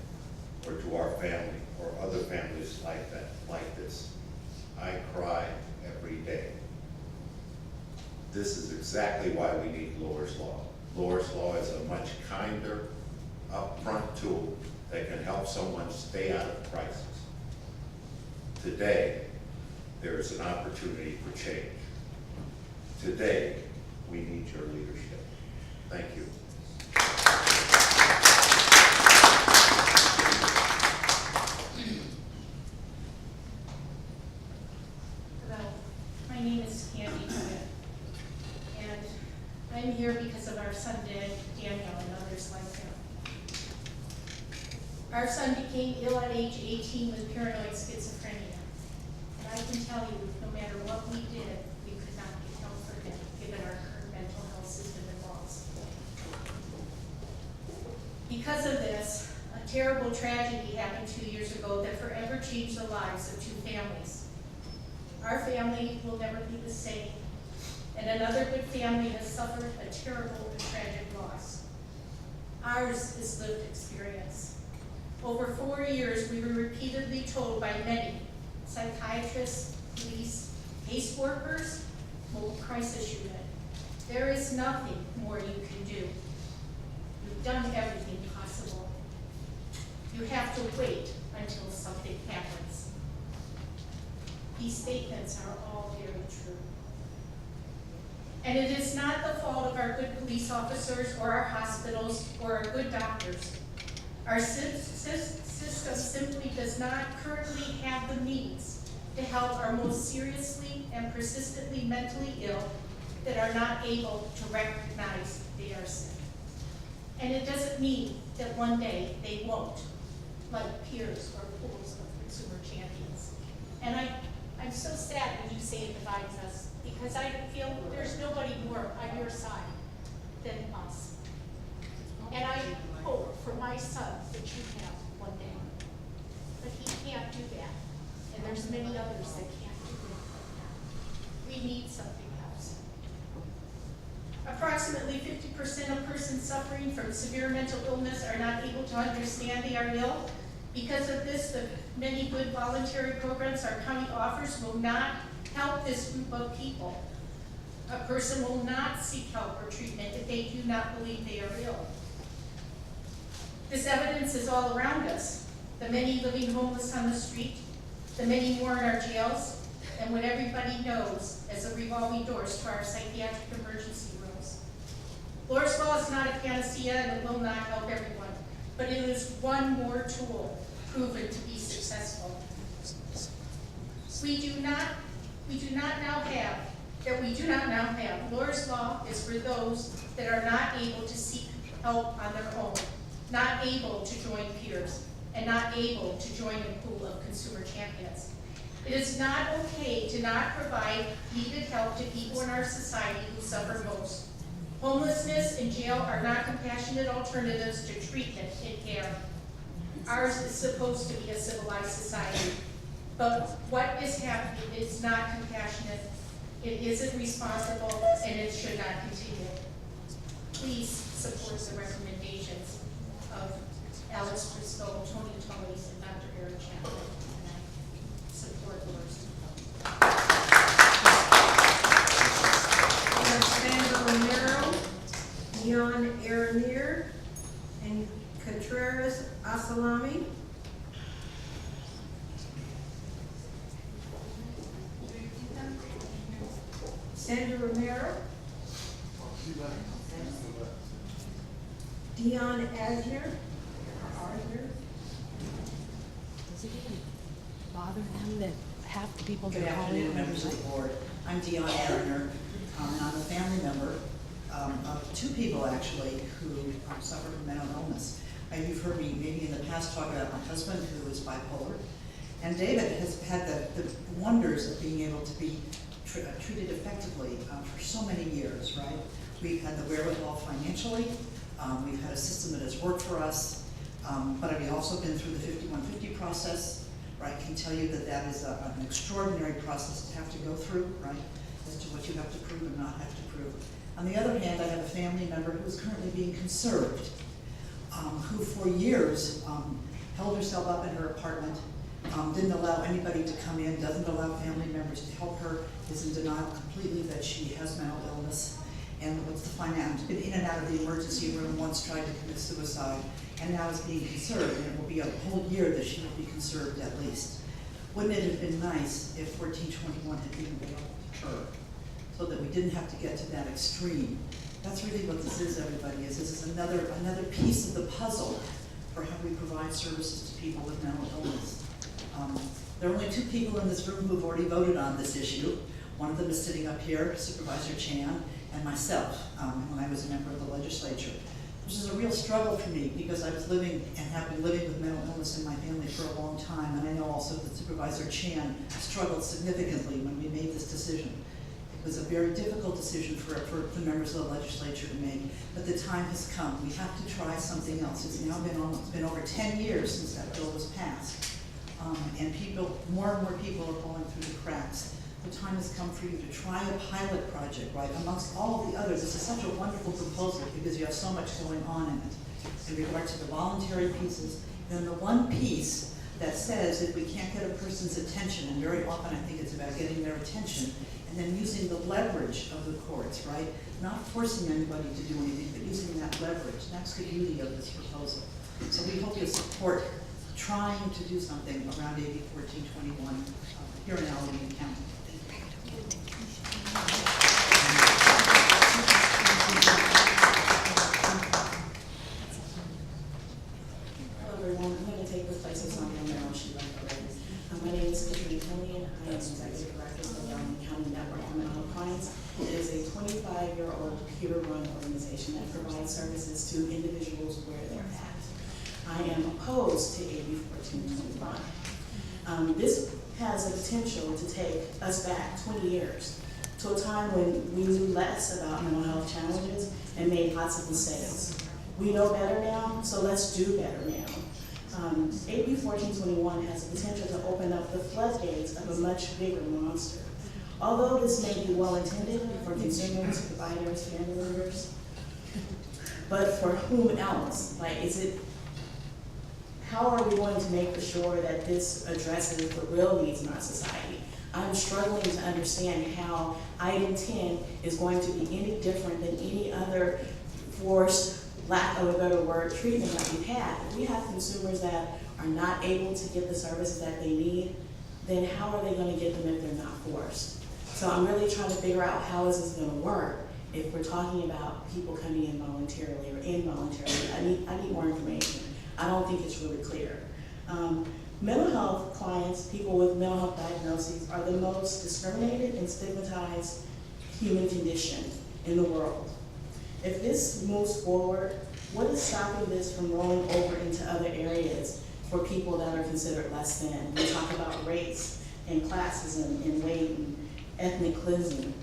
or to our family, or other families like that, like this. I cry every day. This is exactly why we need Lohr's Law. Lohr's Law is a much kinder, upfront tool that can help someone stay out of crisis. Today, there is an opportunity for change. Today, we need your leadership. Thank you. Hello, my name is Candy Huggett, and I'm here because of our son Daniel and others like him. Our son became ill at age 18 with paranoid schizophrenia. And I can tell you, no matter what we did, we could not get help for him, given our current mental health system and laws. Because of this, a terrible tragedy happened 2 years ago that forever changed the lives of two families. Our family will never be the same, and another good family has suffered a terrible and tragic loss. Ours is lived experience. Over 4 years, we were repeatedly told by many psychiatrists, police, case workers, mobile crisis unit, there is nothing more you can do. You've done everything possible. You have to wait until something happens. These statements are all very true. And it is not the fault of our good police officers or our hospitals or our good doctors. Our system simply does not currently have the means to help our most seriously and persistently mentally ill that are not able to recognize they are sick. And it doesn't mean that one day they won't, like peers or pools of consumer champions. And I'm so sad when you say it divides us, because I feel there's nobody more on your side than us. And I hope for my son that you have one day. But he can't do that. And there's many others that can't do that. We need something else. Approximately 50% of persons suffering from severe mental illness are not able to understand they are ill. Because of this, the many good voluntary programs our county offers will not help this group of people. A person will not seek help or treatment if they do not believe they are ill. This evidence is all around us. The many living homeless on the street, the many more in our jails, and what everybody knows as the revolving doors to our psychiatric emergency rooms. Lohr's Law is not a panacea and it will not help everyone, but it is one more tool proven to be successful. We do not now have. Lohr's Law is for those that are not able to seek help on their own, not able to join peers, and not able to join a pool of consumer champions. It is not okay to not provide needed help to people in our society who suffer most. Homelessness and jail are not compassionate alternatives to treatment and care. Ours is supposed to be a civilized society, but what is happening is not compassionate, it isn't responsible, and it should not continue. Please support the recommendations of Alex Bristol, Tony Tully, and Dr. Eric Chapman. And I support support the worst. Sandra Romero, Dion Aranier, and Contreras Asalami. Sandra Romero, Dion Asner, Does it even bother them that half the people Good they're calling afternoon, are members of the board. I'm Dion Arner, and I'm a family member of two people actually who suffer from mental illness. You've heard me maybe in the past talk about my husband who is bipolar, and David has had the wonders of being able to be treated effectively for so many years, right? We've had the wherewithal financially, we've had a system that has worked for us, but I've also been through the 5150 process, right? I can tell you that that is an extraordinary process to have to go through, right? As to what you have to prove and not have to prove. On the other hand, I have a family member who is currently being conserved, who for years held herself up in her apartment, didn't allow anybody to come in, doesn't allow family members to help her, is in denial completely that she has mental illness, and wants to find out. She's been in and out of the emergency room, once tried to commit suicide, and now is being conserved, and it will be a whole year that she will be conserved at least. Wouldn't it have been nice if 1421 had been available to her, so that we didn't have to get to that extreme? That's really what this is, everybody, is this is another piece of the puzzle for how we provide services to people with mental illness. There are only two people in this room who have already voted on this issue. One of them is sitting up here, Supervisor Chan, and myself, when I was a member of the legislature. This is a real struggle for me because I was living and have been living with mental illness in my family for a long time, and I know also that Supervisor Chan struggled significantly when we made this decision. It was a very difficult decision for the members of the legislature to make, but the time has come. We have to try something else. It's now been over 10 years since that bill was passed. And more and more people are falling through the cracks. The time has come for you to try a pilot project, right? Amongst all of the others, this is such a wonderful proposal because you have so much going on in it in regard to the voluntary pieces. And then the one piece that says if we can't get a person's attention, and very often I think it's about getting their attention, and then using the leverage of the courts, right? Not forcing anybody to do anything, but using that leverage. That's the beauty of this proposal. So we hope you'll support trying to do something around AB 1421 here in Alameda County. Hello everyone, I'm going to take the place of Sonia Romero. She left already. My name is Katrina Tony, and I am Executive Director of the Alameda County Network of Mental Health Clients. It is a 25-year-old computer-run organization that provides services to individuals where they're at. I am opposed to AB 1421. This has the potential to take us back 20 years to a time when we knew less about mental health challenges and made lots of mistakes. We know better now, so let's do better now. AB 1421 has the potential to open up the floodgates of a much bigger monster. Although this may be well-intended for consumers, providers, family members, but for whom else? Like, how are we going to make sure that this addresses the real needs in our society? I'm struggling to understand how item 10 is going to be any different than any other forced, lack of a better word, treatment that we've had. If we have consumers that are not able to get the services that they need, then how are they going to get them if they're not forced? So I'm really trying to figure out how is this going to work if we're talking about people coming in voluntarily or involuntarily. I need more information. I don't think it's really clear. Mental health clients, people with mental health diagnoses, are the most discriminated and stigmatized human condition in the world. If this moves forward, what is stopping this from rolling over into other areas for people that are considered less than? We talk about race and classism and weight and ethnic cleansing.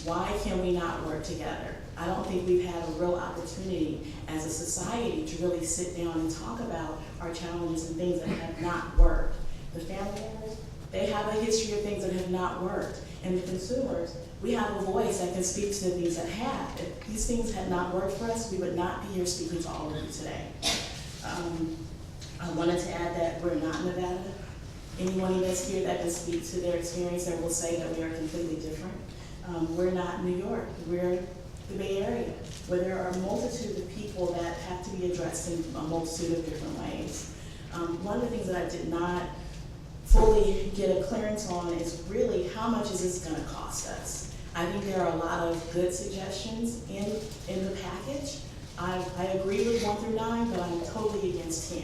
Why can we not work together? I don't think we've had a real opportunity as a society to really sit down and talk about our challenges and things that have not worked. The family members, they have a history of things that have not worked. And the consumers, we have a voice that can speak to the things that have. If these things had not worked for us, we would not be here speaking to all of you today. I wanted to add that we're not Nevada. Anyone that's here that can speak to their experience and will say that we are completely different. We're not New York, we're the Bay Area, where there are a multitude of people that have to be addressed in a multitude of different ways. One of the things that I did not fully get a clearance on is really how much is this gonna cost us? I think there are a lot of good suggestions in the package. I agree with 1 through 9, but I'm totally against 10.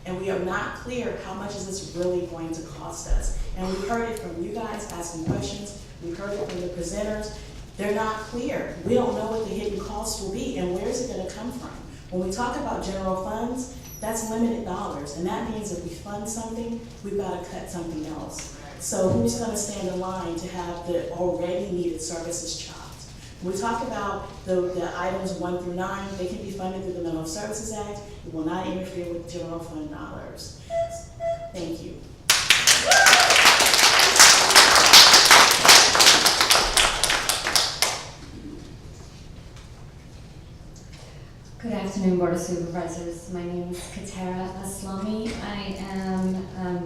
And we are not clear how much is this really going to cost us. And we heard it from you guys asking questions, we heard it from the presenters. They're not clear. We don't know what the hidden costs will be and where is it gonna come from. When we talk about general funds, that's limited dollars, and that means if we fund something, we've got to cut something else. So who's going to stand in line to have the already needed services chopped? When we talk about the items 1 through 9, they can be funded through the Mental Health Services Act. It will not interfere with general fund dollars. Thank you. Good afternoon, Board of Supervisors. My name is Katara Aslami. I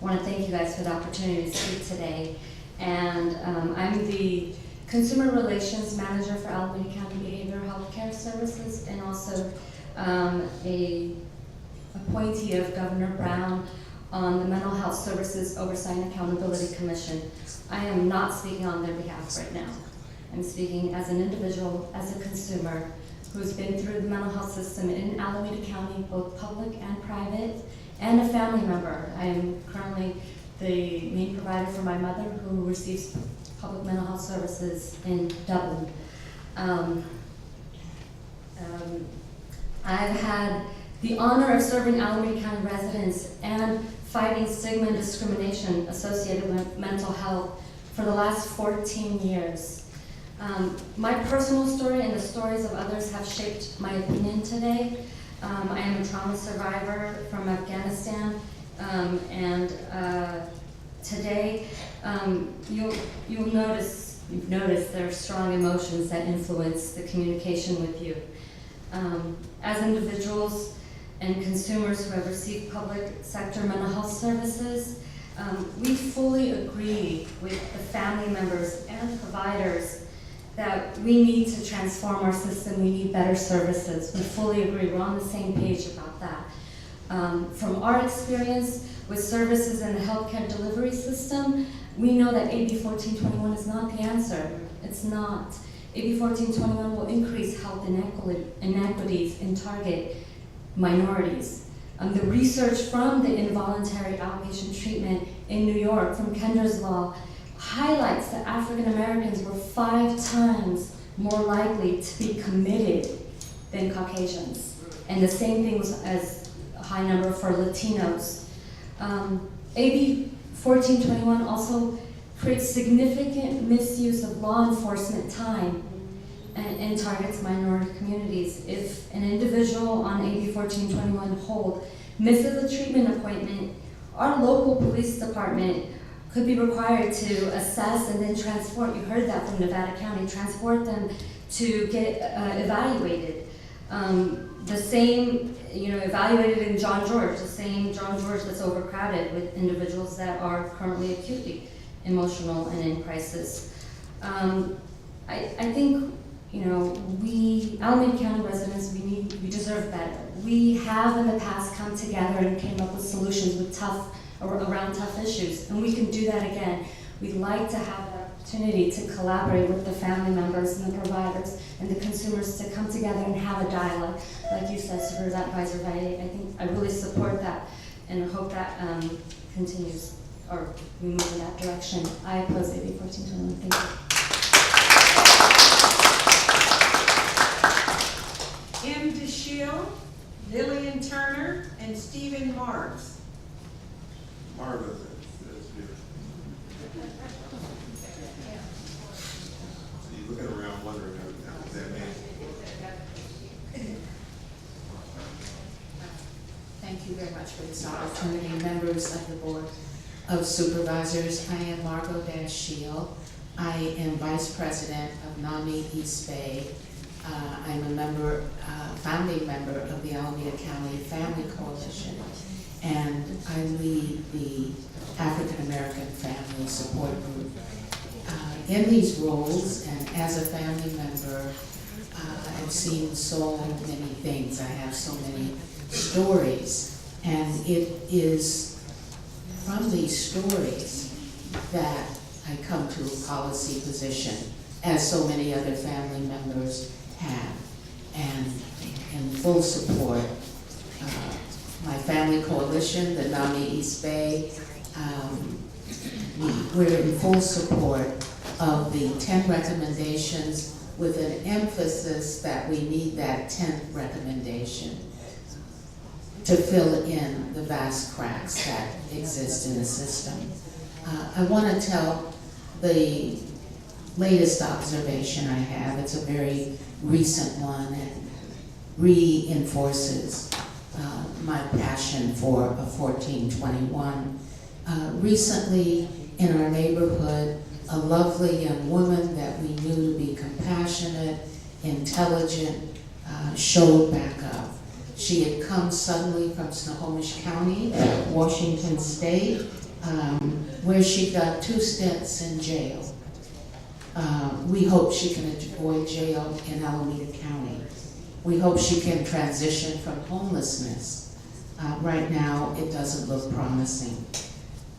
want to thank you guys for the opportunity to speak today. And I'm the Consumer Relations Manager for Alameda County Behavioral Health Care Services, and also a appointee of Governor Brown on the Mental Health Services Oversight and Accountability Commission. I am not speaking on their behalf right now. I'm speaking as an individual, as a consumer, who's been through the mental health system in Alameda County, both public and private, and a family member. I am currently the main provider for my mother, who receives public mental health services in Dublin. I've had the honor of serving Alameda County residents and fighting stigma and discrimination associated with mental health for the last 14 years. My personal story and the stories of others have shaped my opinion today. I am a trauma survivor from Afghanistan, and today you've noticed there are strong emotions that influence the communication with you. As individuals and consumers who have received public sector mental health services, we fully agree with the family members and providers that we need to transform our system, we need better services. We fully agree, we're on the same page about that. From our experience with services in the healthcare delivery system, we know that AB 1421 is not the answer. It's not. AB 1421 will increase health inequities and target minorities. The research from the involuntary outpatient treatment in New York from Kendra's Law highlights that African Americans were 5 times more likely to be committed than Caucasians. And the same thing was as a high number for Latinos. AB 1421 also creates significant misuse of law enforcement time and targets minority communities. If an individual on AB 1421 hold misses a treatment appointment, our local police department could be required to assess and then transport, you heard that from Nevada County, transport them to get evaluated. The same, evaluated in John George, the same John George that's overcrowded with individuals that are currently acutely emotional and in crisis. I think, we, Alameda County residents, we deserve better. We have in the past come together and came up with solutions with around tough issues, and we can do that again. We'd like to have the opportunity to collaborate with the family members and the providers and the consumers to come together and have a dialogue. Like you said, Supervisor Valle, I really support that and hope that continues, or we move in that direction. I oppose AB 1421. Thank you. M. DeShiel, Lillian Turner, and Stephen Marks. Marva, that's here. So you're looking around wondering what that means. Thank you very much for this opportunity, members of the Board of Supervisors. I am Margot Dashiell. I am Vice President of NAMI East Bay. I'm a member, founding member of the Alameda County Family Coalition, and I lead the African American family support group. In these roles and as a family member, I've seen so many things. I have so many stories, and it is from these stories that I come to a policy position, as so many other family members have, and in full support. My family coalition, the NAMI East Bay, we're in full support of the 10 recommendations with an emphasis that we need that 10th recommendation to fill in the vast cracks that exist in the system. I want to tell the latest observation I have. It's a very recent one and reinforces my passion for a 1421. Recently in our neighborhood, a lovely young woman that we knew to be compassionate, intelligent, showed back up. She had come suddenly from Snohomish County, Washington State, where she got 2 stints in jail. We hope she can avoid jail in Alameda County. We hope she can transition from homelessness. Right now, it doesn't look promising.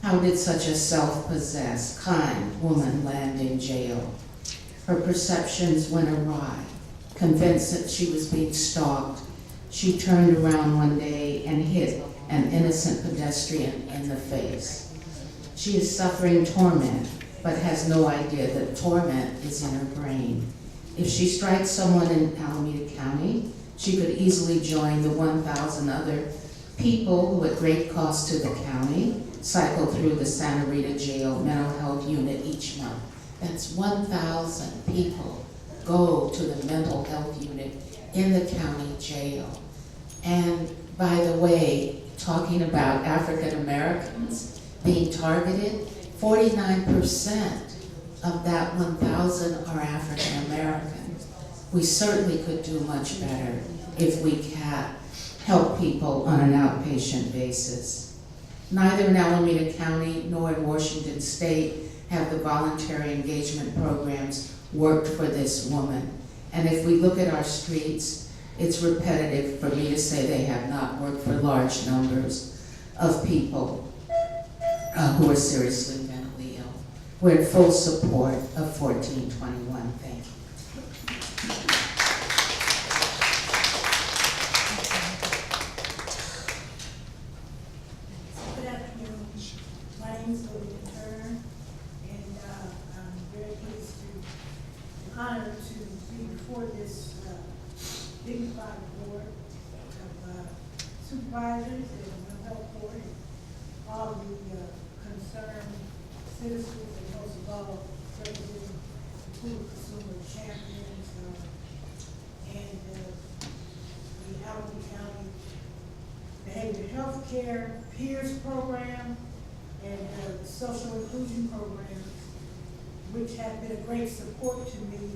How did such a self-possessed, kind woman land in jail? Her perceptions went awry. Convinced that she was being stalked, she turned around one day and hit an innocent pedestrian in the face. She is suffering torment, but has no idea that torment is in her brain. If she strikes someone in Alameda County, she could easily join the 1,000 other people who, at great cost to the county, cycle through the Santa Rita Jail mental health unit each month. That's 1,000 people go to the mental health unit in the county jail. And by the way, talking about African Americans being targeted, 49% of that 1,000 are African American. We certainly could do much better if we can help people on an outpatient basis. Neither in Alameda County nor in Washington State have the voluntary engagement programs worked for this woman. And if we look at our streets, it's repetitive for me to say they have not worked for large numbers of people who are seriously mentally ill. We're in full support of 1421. Thank you. Good afternoon. My name is Olivia Turner, and I'm very pleased and honored to be before this dignified board of supervisors and mental health board, and all the concerned citizens, and most of all, representing the pool of consumer champions and the Alameda County Behavioral Health Care Peers Program and the Social Inclusion Programs, which have been a great support to me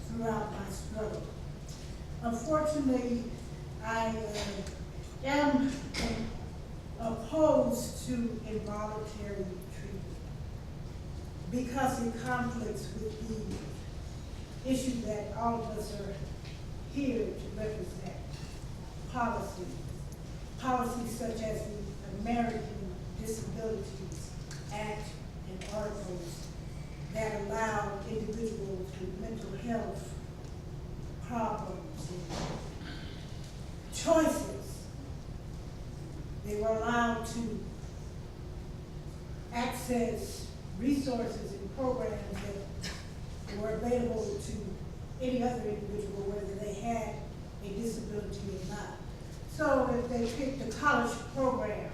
throughout my struggle. Unfortunately, I am opposed to involuntary treatment because it conflicts with the issue that all of us are here to represent: policy. Policies such as the American Disabilities Act and articles that allow individuals with mental health problems and choices. They were allowed to access resources and programs that were available to any other individual, whether they had a disability or not. So if they picked a college program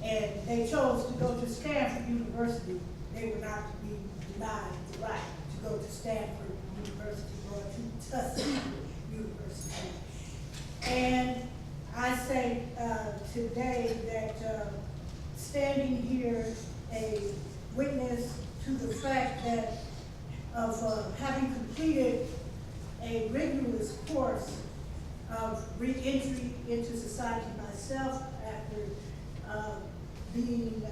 and they chose to go to Stanford University, they were not to be denied the right to go to Stanford University or to Tuskegee University. And I say today that standing here a witness to the fact that of having completed a rigorous course of re-entry into society myself after being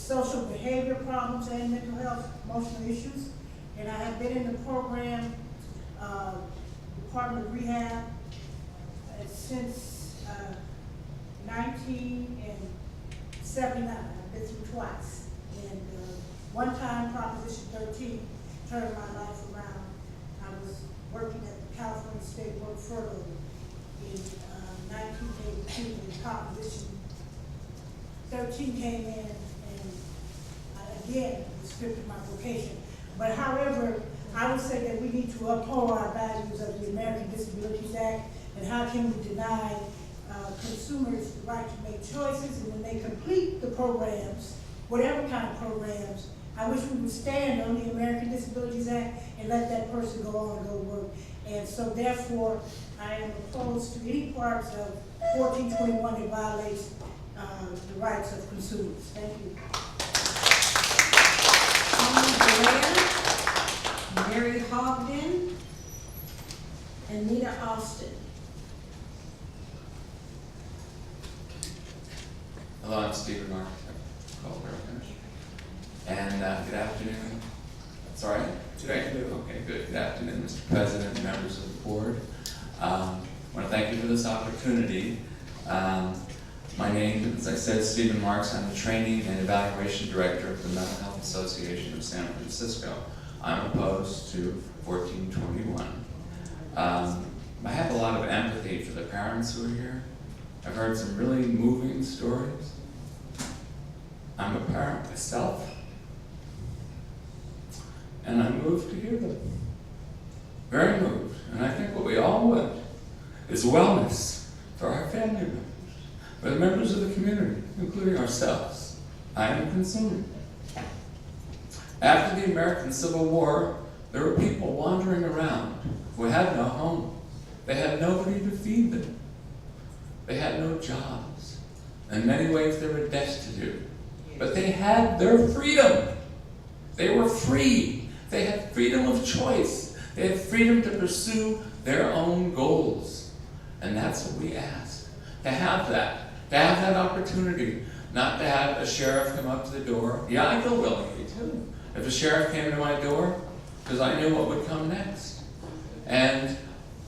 social behavior problems and mental health, emotional issues. And I have been in the program, Department of Rehab, since 1979. I've been through twice. And one time, Proposition 13 turned my life around. I was working at the California State Work Furlough in 1982, and Proposition 13 came in, and again, restricted my vocation. But however, I would say that we need to uphold our values of the American Disabilities Act, and how can we deny consumers the right to make choices, and when they complete the programs, whatever kind of programs, I wish we would stand on the American Disabilities Act and let that person go on and go work. And so therefore, I am opposed to any parts of 1421 that violates the rights of consumers. Thank you. Mary Hogden, and Nita Austin. Hello, I'm Stephen Mark. And good afternoon. Sorry? Good afternoon. Okay, good. Good afternoon, Mr. President and members of the board. I want to thank you for this opportunity. My name, as I said, is Stephen Marks. I'm the Training and Evaluation Director of the Mental Health Association of San Francisco. I'm opposed to 1421. I have a lot of empathy for the parents who are here. I've heard some really moving stories. I'm a parent myself, and I'm moved to hear them. Very moved. And I think what we all want is wellness for our family members, for the members of the community, including ourselves. I am a consumer. After the American Civil War, there were people wandering around who had no home. They had nobody to feed them. They had no jobs. In many ways, they were destitute. But they had their freedom. They were free. They had freedom of choice. They had freedom to pursue their own goals. And that's what we ask. To have that opportunity, not to have a sheriff come up to the door. Yeah, I'd go willingly too. If a sheriff came to my door, because I knew what would come next. And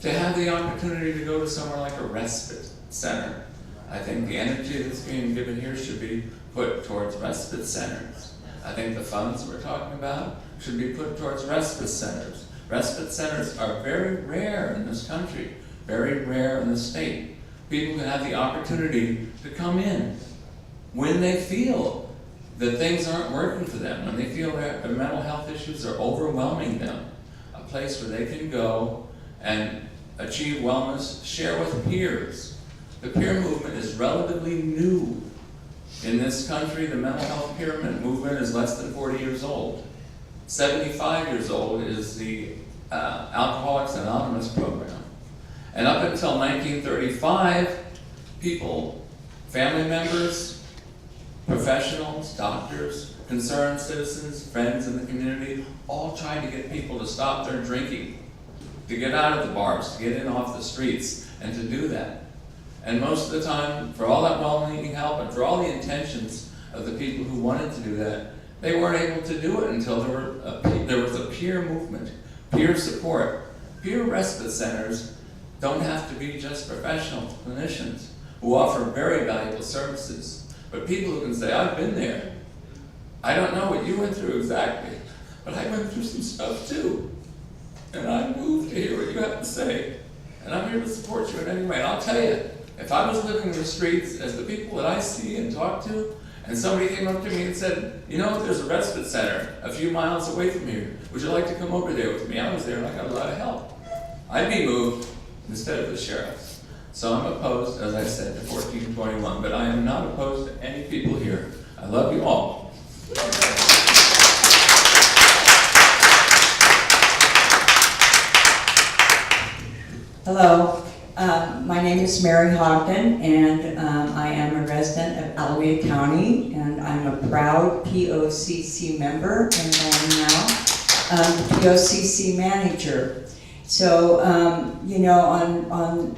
to have the opportunity to go to somewhere like a respite center. I think the energy that's being given here should be put towards respite centers. I think the funds we're talking about should be put towards respite centers. Respite centers are very rare in this country, very rare in the state. People can have the opportunity to come in when they feel that things aren't working for them, when they feel that their mental health issues are overwhelming them. A place where they can go and achieve wellness, share with peers. The peer movement is relatively new. In this country, the mental health peer movement is less than 40 years old. 75 years old is the Alcoholics Anonymous program. And up until 1935, people, family members, professionals, doctors, concerned citizens, friends in the community, all tried to get people to stop their drinking, to get out of the bars, to get in off the streets, and to do that. And most of the time, for all that well-meaning help and for all the intentions of the people who wanted to do that, they weren't able to do it until there was a peer movement, peer support. Peer respite centers don't have to be just professional clinicians who offer very valuable services, but people who can say, I've been there. I don't know what you went through exactly, but I went through some stuff too. And I'm moved to hear what you have to say. And I'm here to support you in any way. And I'll tell you, if I was living in the streets as the people that I see and talk to, and somebody came up to me and said, you know, there's a respite center a few miles away from here. Would you like to come over there with me? I was there and I got a lot of help. I'd be moved instead of the sheriffs. So I'm opposed, as I said, to 1421, but I am not opposed to any people here. I love you all. Hello, my name is Mary Hogden, and I am a resident of Alameda County, and I'm a proud POCC member, and I am now the POCC manager. So, on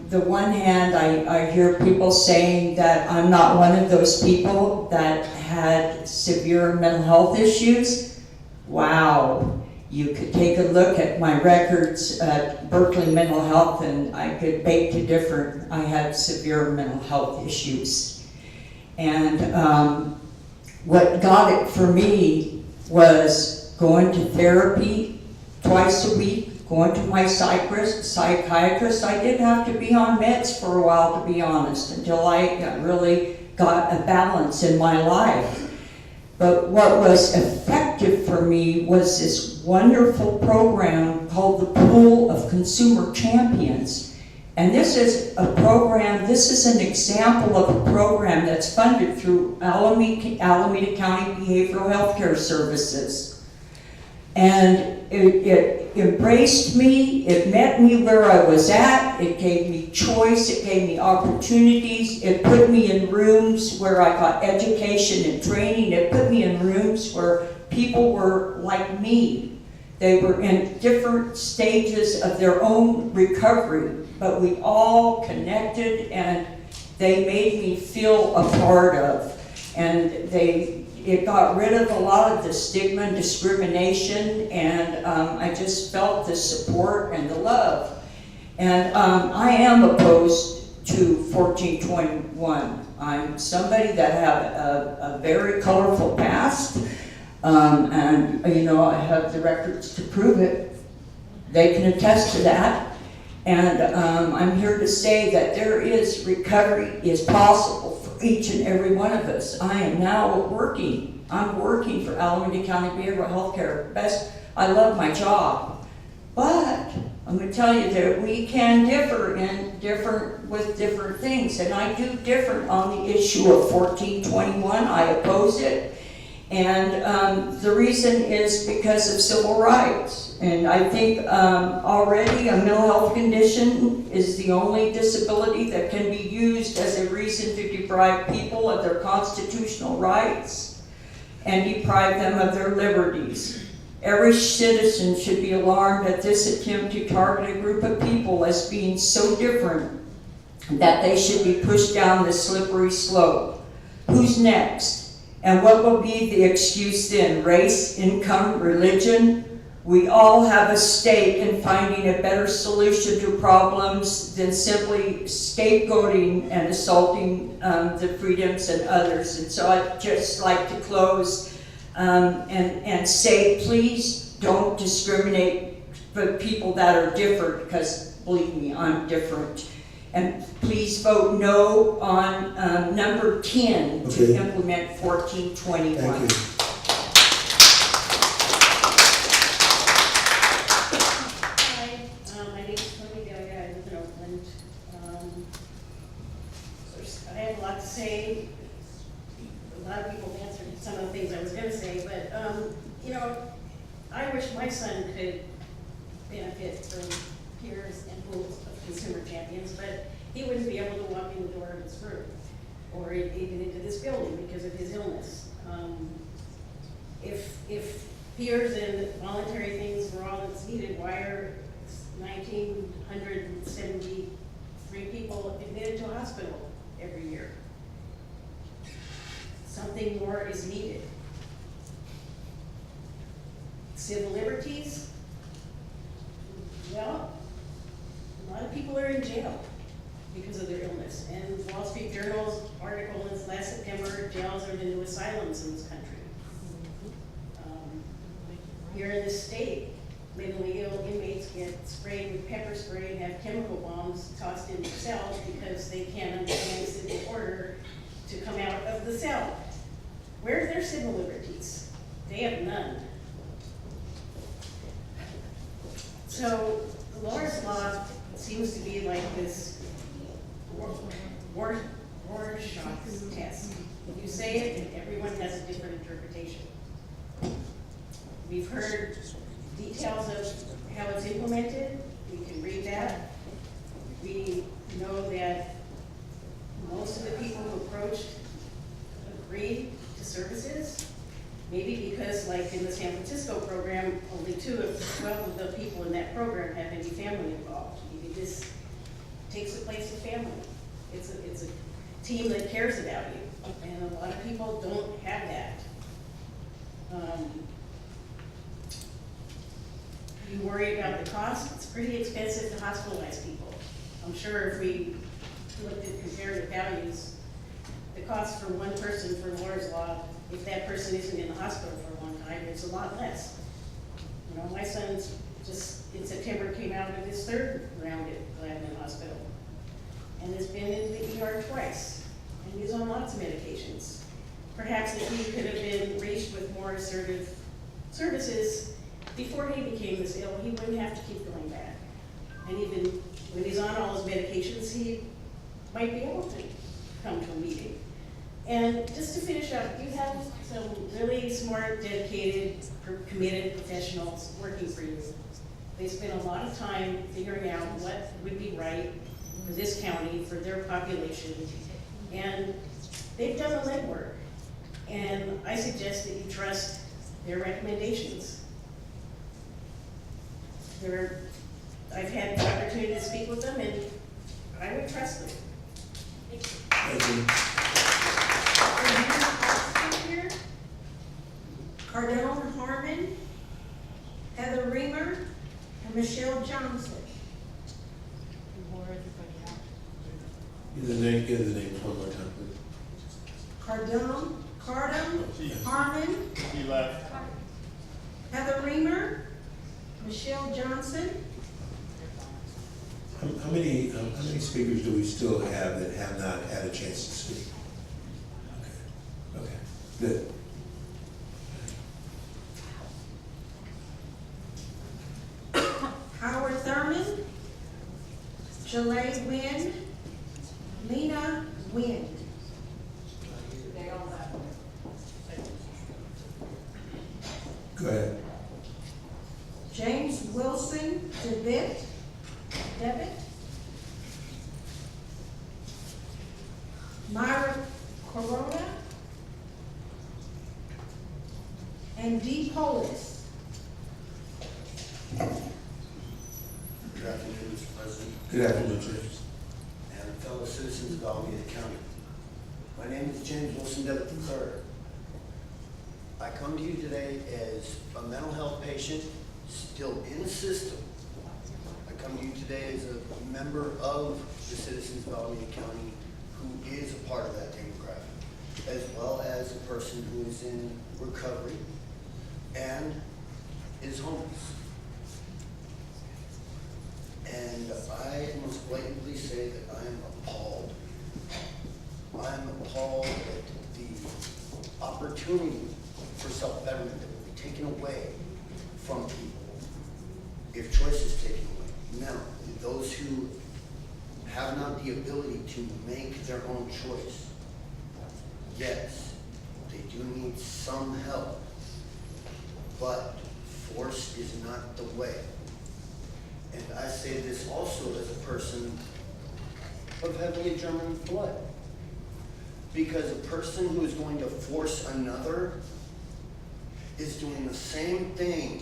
the one hand, I hear people saying that I'm not one of those people that had severe mental health issues. Wow, you could take a look at my records at Berkeley Mental Health and I could beg to differ. I had severe mental health issues. And what got it for me was going to therapy twice a week, going to my psychiatrist. I did have to be on meds for a while, to be honest, until I really got a balance in my life. But what was effective for me was this wonderful program called the Pool of Consumer Champions. And this is an example of a program that's funded through Alameda County Behavioral Health Care Services. And it embraced me, it met me where I was at, it gave me choice, it gave me opportunities, it put me in rooms where I got education and training, it put me in rooms where people were like me. They were in different stages of their own recovery, but we all connected and they made me feel a part of. And it got rid of a lot of the stigma and discrimination, and I just felt the support and the love. And I am opposed to 1421. I'm somebody that have a very colorful past, and I have the records to prove it. They can attest to that. And I'm here to say that recovery is possible for each and every one of us. I am now working. I'm working for Alameda County Behavioral Health Care. I love my job. But I'm going to tell you that we can differ with different things. And I do differ on the issue of 1421. I oppose it. And the reason is because of civil rights. And I think already a mental health condition is the only disability that can be used as a reason to deprive people of their constitutional rights and deprive them of their liberties. Every citizen should be alarmed at this attempt to target a group of people as being so different that they should be pushed down the slippery slope. Who's next? And what will be the excuse then? Race, income, religion? We all have a stake in finding a better solution to problems than simply scapegoating and assaulting the freedoms and others. And so I'd just like to close and say, please don't discriminate for people that are different, because believe me, I'm different. And please vote no on number 10 to implement 1421. Thank you. I have a lot to say. A lot of people answered some of the things I was going to say, but I wish my son could benefit from peers and pools of consumer champions, but he wouldn't be able to walk in the door of his room or even into this building because of his illness. If peers and voluntary things were all that's needed, why are 1,973 people admitted to a hospital every year? Something more is needed. Civil liberties, well, a lot of people are in jail because of their illness. And Wall Street Journal's article in last September, jails are the new asylums in this country. Here in this state, mentally ill inmates get sprayed with pepper spray and have chemical bombs tossed into cells because they can't understand civil order to come out of the cell. Where's their civil liberties? They have none. So Laura's law seems to be like this Rorschach test. You say it and everyone has a different interpretation. We've heard details of how it's implemented. We can read that. We know that most of the people who approached agreed to services. Maybe because like in the San Francisco program, only 2 of 12 of the people in that program have any family involved. Maybe this takes the place of family. It's a team that cares about you, and a lot of people don't have that. You worry about the cost. It's pretty expensive to hospitalize people. I'm sure if we looked at comparative values, the cost for one person for Moore's Law, if that person isn't in the hospital for a long time, it's a lot less. You know, my son's just in September came out of his 3rd round at Alameda Hospital, and has been in the ER twice, and he's on lots of medications. Perhaps if he could have been reached with more assertive services before he became this ill, he wouldn't have to keep going back. And even when he's on all his medications, he might be able to come to a meeting. And just to finish up, you have some really smart, dedicated, committed professionals working for you. They spend a lot of time figuring out what would be right for this county, for their population, and they've done the legwork. And I suggest that you trust their recommendations. I've had the opportunity to speak with them, and I would trust them. Here, Cardone Harmon, Heather Reamer, and Michelle Johnson. Give the names one more time, please. Cardone Harmon, Heather Reamer, Michelle Johnson. How many speakers do we still have that have not had a chance to speak? Okay, good. Howard Thurman, Jalay Wynn, Lena Wynn. Go ahead. James Wilson Devitt, Myra Corona, and Dee Polis. Good afternoon, Mr. President. Good afternoon, James. And fellow citizens of Alameda County. My name is James Wilson Devitt III. I come to you today as a mental health patient still in the system. I come to you today as a member of the citizens of Alameda County who is a part of that demographic, as well as a person who is in recovery and is homeless. And I must blatantly say that I am appalled. I'm appalled at the opportunity for self-betterment that will be taken away from people if choice is taken away. Now, those who have not the ability to make their own choice, yes, they do need some help, but force is not the way. And I say this also as a person of heavily German blood. Because a person who is going to force another is doing the same thing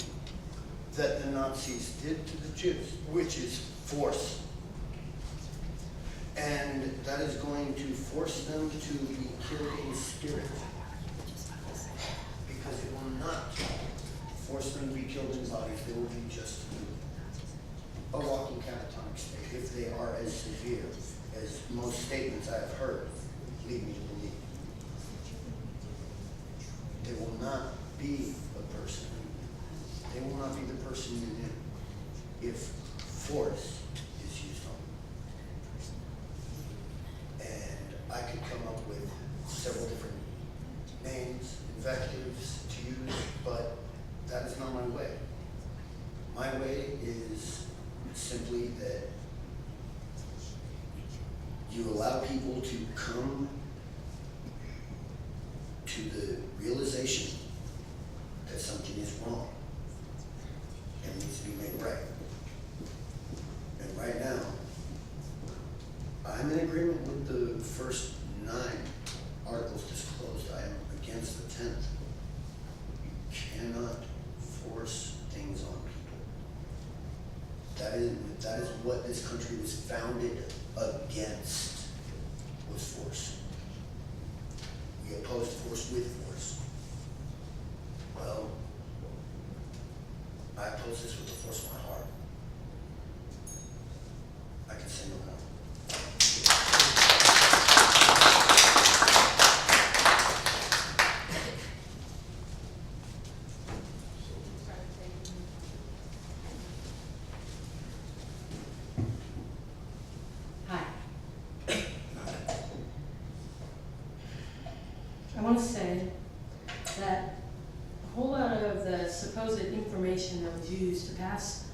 that the Nazis did to the Jews, which is force. And that is going to force them to be killed in spirit. Because it will not force them to be killed in bodies, they will be just a walking catatonic state, if they are as severe as most statements I have heard lead me to believe. They will not be a person. They will not be the person you knew if force is used on them. And I could come up with several different names, invectives to use, but that is not my way. My way is simply that you allow people to come to the realization that something is wrong and needs to be made right. And right now, I'm in agreement with the first 9 articles disclosed. I am against the 10th. That is what this country was founded against, was force. We opposed force with force. Well, I oppose this with the force of my heart. I can say no more. Hi. I want to say that a whole lot of the supposed information that was used to pass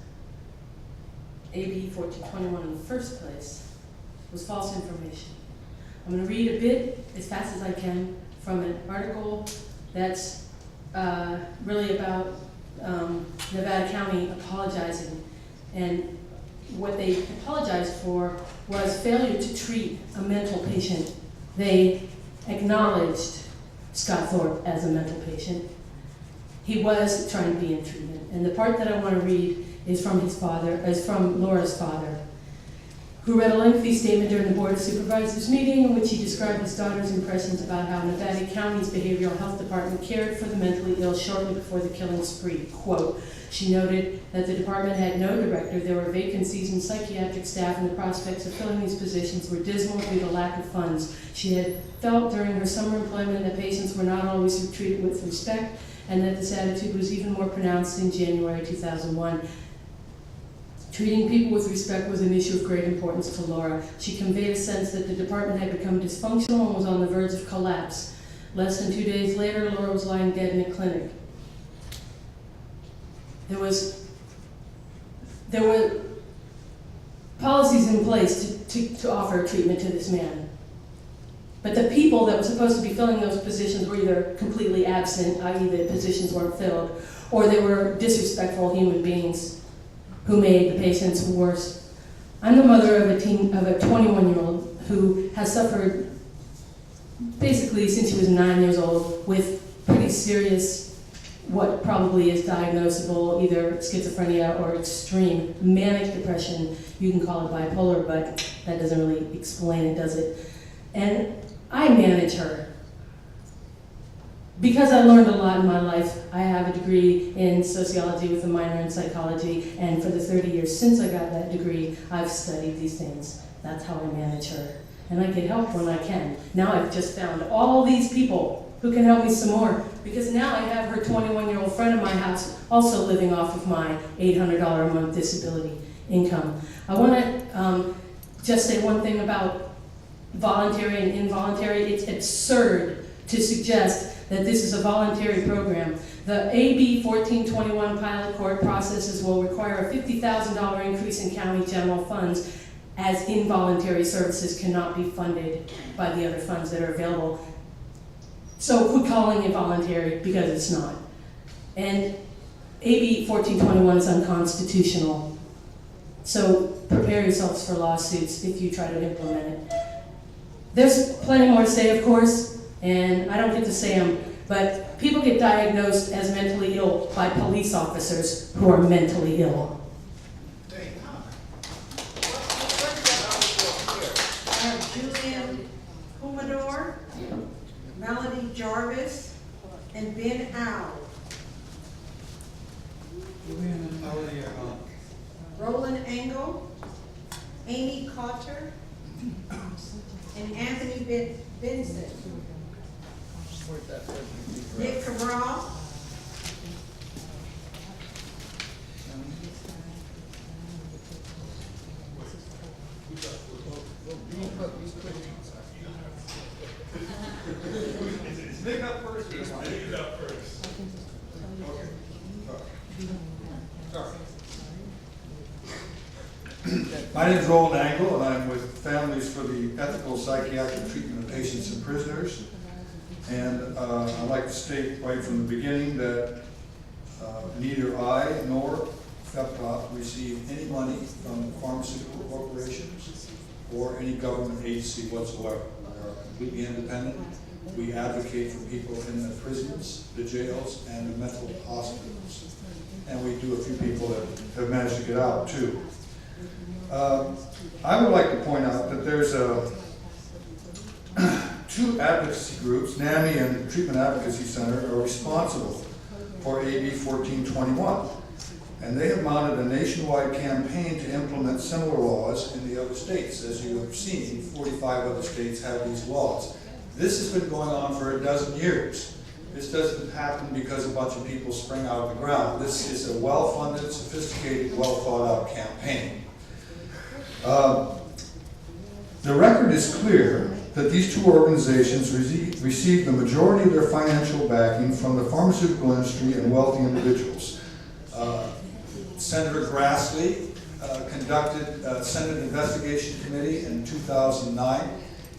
AB 1421 in the first place was false information. I'm going to read a bit as fast as I can from an article that's really about Nevada County apologizing, and what they apologized for was failure to treat a mental patient. They acknowledged Scott Thorpe as a mental patient. He was trying to be in treatment. And the part that I want to read is from his father, is from Laura's father, who read a lengthy statement during the Board of Supervisors meeting in which he described his daughter's impressions about how Nevada County's Behavioral Health Department cared for the mentally ill shortly before the killing spree. Quote, she noted that the department had no director, there were vacancies in psychiatric staff, and the prospects of filling these positions were dismal due to lack of funds. She had felt during her summer employment that patients were not always treated with respect, and that this attitude was even more pronounced in January 2001. Treating people with respect was an issue of great importance to Laura. She conveyed a sense that the department had become dysfunctional and was on the verge of collapse. Less than 2 days later, Laura was lying dead in a clinic. There were policies in place to offer treatment to this man. But the people that were supposed to be filling those positions were either completely absent, i.e. the positions weren't filled, or they were disrespectful human beings who made the patients worse. I'm the mother of a 21-year-old who has suffered basically since she was 9 years old with pretty serious, what probably is diagnosable, either schizophrenia or extreme manic depression. You can call it bipolar, but that doesn't really explain it, does it? And I manage her. Because I learned a lot in my life, I have a degree in sociology with a minor in psychology, and for the 30 years since I got that degree, I've studied these things. That's how I manage her. And I get help when I can. Now I've just found all these people who can help me some more, because now I have her 21-year-old friend in my house also living off of my $800 a month disability income. I want to just say one thing about voluntary and involuntary. It's absurd to suggest that this is a voluntary program. The AB 1421 pilot court processes will require a $50,000 increase in county general funds, as involuntary services cannot be funded by the other funds that are available. So quit calling it voluntary, because it's not. And AB 1421 is unconstitutional. So prepare yourselves for lawsuits if you try to implement it. There's plenty more to say, of course, and I don't get to say them, but people get diagnosed as mentally ill by police officers who are mentally ill. I have Julian Humador, Melody Jarvis, and Ben Al. Julian and Melody are on. Roland Engel, Amy Cotter, and Anthony Benson. Nick Cabral, Nick up first. Nick up first. Okay. Sorry. My name is Roland Angle, and I'm with Families for the Ethical Psychiatric Treatment of Patients and Prisoners. And I'd like to state right from the beginning that neither I nor FEPTOPP receive any money from pharmaceutical corporations or any government agency whatsoever. We are completely independent. We advocate for people in the prisons, the jails, and the mental hospitals. and we do a few people that have managed to get out too. I would like to point out that there's two advocacy groups, NAMI and Treatment Advocacy Center, are responsible for AB 1421. And they have mounted a nationwide campaign to implement similar laws in the other states. As you have seen, 45 other states have these laws. This has been going on for a dozen years. This doesn't happen because a bunch of people spring out of the ground. This is a well-funded, sophisticated, well-thought-out campaign. The record is clear that these two organizations receive the majority of their financial backing from the pharmaceutical industry and wealthy individuals. Senator Grassley conducted a Senate Investigation Committee in 2009,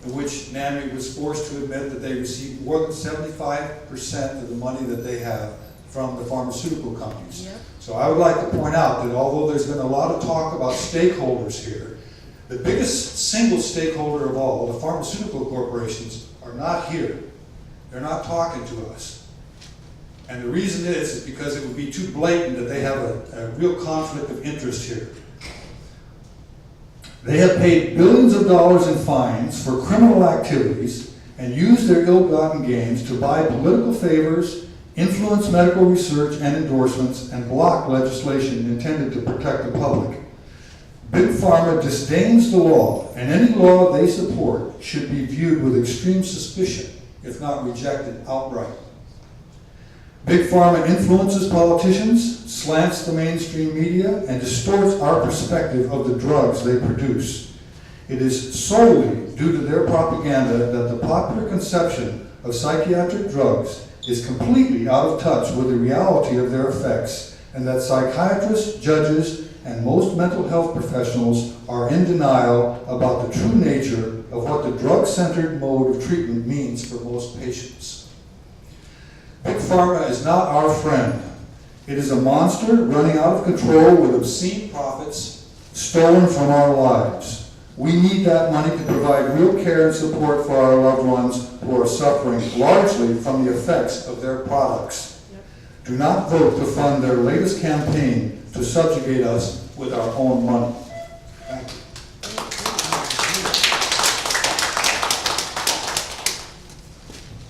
in which NAMI was forced to admit that they received more than 75% of the money that they have from the pharmaceutical companies. Yep. So I would like to point out that although there's been a lot of talk about stakeholders here, the biggest single stakeholder of all, the pharmaceutical corporations, are not here. They're not talking to us. And the reason is because it would be too blatant that they have a real conflict of interest here. They have paid billions of dollars in fines for criminal activities and used their ill-gotten gains to buy political favors, influence medical research and endorsements, and block legislation intended to protect the public. Big Pharma disdains the law, and any law they support should be viewed with extreme suspicion, if not rejected outright. Big Pharma influences politicians, slants the mainstream media, and distorts our perspective of the drugs they produce. It is solely due to their propaganda that the popular conception of psychiatric drugs is completely out of touch with the reality of their effects, and that psychiatrists, judges, and most mental health professionals are in denial about the true nature of what the drug-centered mode of treatment means for most patients. Big Pharma is not our friend. It is a monster running out of control with obscene profits stolen from our lives. We need that money to provide real care and support for our loved ones who are suffering largely from the effects of their products. Do not vote to fund their latest campaign to subjugate us with our own money. Thank you.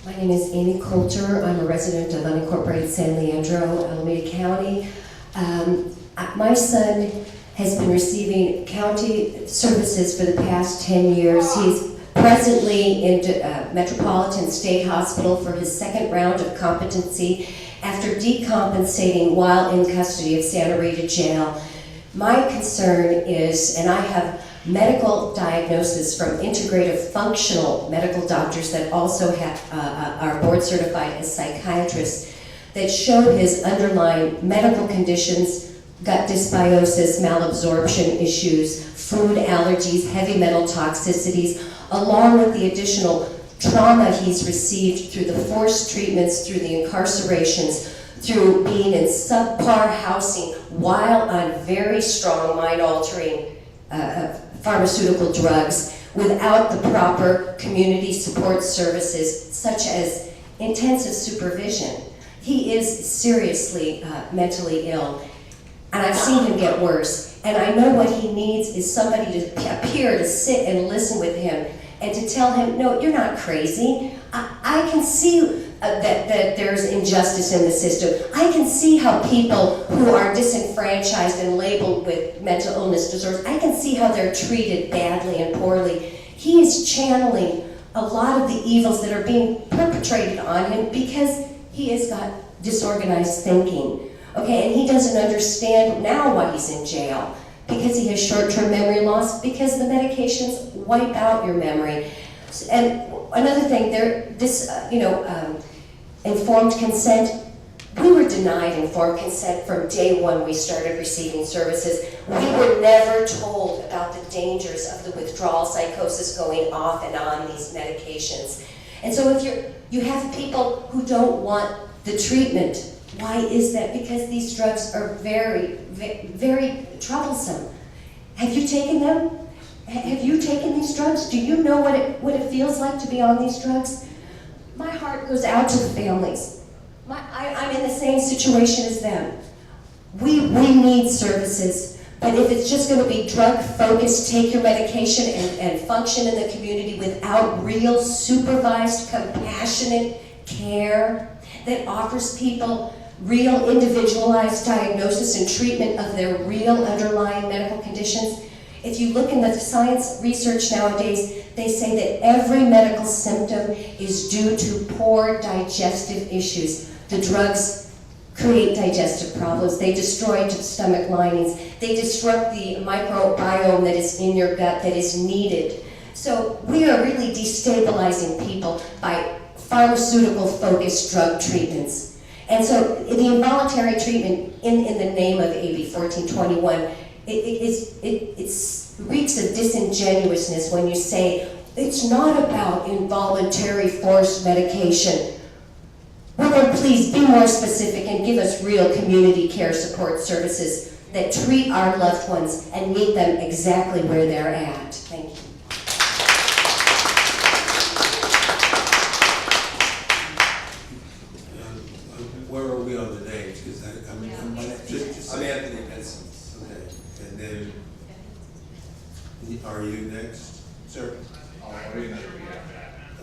My name is Amy Coulter. I'm a resident of unincorporated San Leandro, Alameda County. My son has been receiving county services for the past 10 years. He's presently in Metropolitan State Hospital for his second round of competency after decompensating while in custody of Santa Rita Jail. My concern is, and I have medical diagnosis from integrative functional medical doctors that also are board certified as psychiatrists that showed his underlying medical conditions, gut dysbiosis, malabsorption issues, food allergies, heavy metal toxicities, along with the additional trauma he's received through the forced treatments, through the incarcerations, through being in subpar housing while on very strong mind-altering pharmaceutical drugs without the proper community support services such as intensive supervision. He is seriously mentally ill, and I've seen him get worse. And I know what he needs is somebody to appear to sit and listen with him and to tell him, no, you're not crazy. I can see that there's injustice in the system. I can see how people who are disenfranchised and labeled with mental illness disorders, I can see how they're treated badly and poorly. He is channeling a lot of the evils that are being perpetrated on him because he has got disorganized thinking. Okay, and he doesn't understand now why he's in jail, because he has short-term memory loss, because the medications wipe out your memory. And another thing, informed consent, we were denied informed consent from day one we started receiving services. We were never told about the dangers of the withdrawal psychosis going off and on these medications. And so if you have people who don't want the treatment, why is that? Because these drugs are very, very troublesome. Have you taken them? Have you taken these drugs? Do you know what it feels like to be on these drugs? My heart goes out to the families. I'm in the same situation as them. We need services, but if it's just going to be drug-focused, take your medication and function in the community without real supervised, compassionate care that offers people real individualized diagnosis and treatment of their real underlying medical conditions. If you look in the science research nowadays, they say that every medical symptom is due to poor digestive issues. The drugs create digestive problems. They destroy stomach linings. They disrupt the microbiome that is in your gut that is needed. So we are really destabilizing people by pharmaceutical-focused drug treatments. And so the involuntary treatment in the name of AB 1421, it reeks of disingenuousness when you say it's not about involuntary forced medication. Well, then please be more specific and give us real community care support services that treat our loved ones and meet them exactly where they're at. Thank you. Where are we on the names? Because I'm Anthony Benson. Okay, and then, are you next, sir?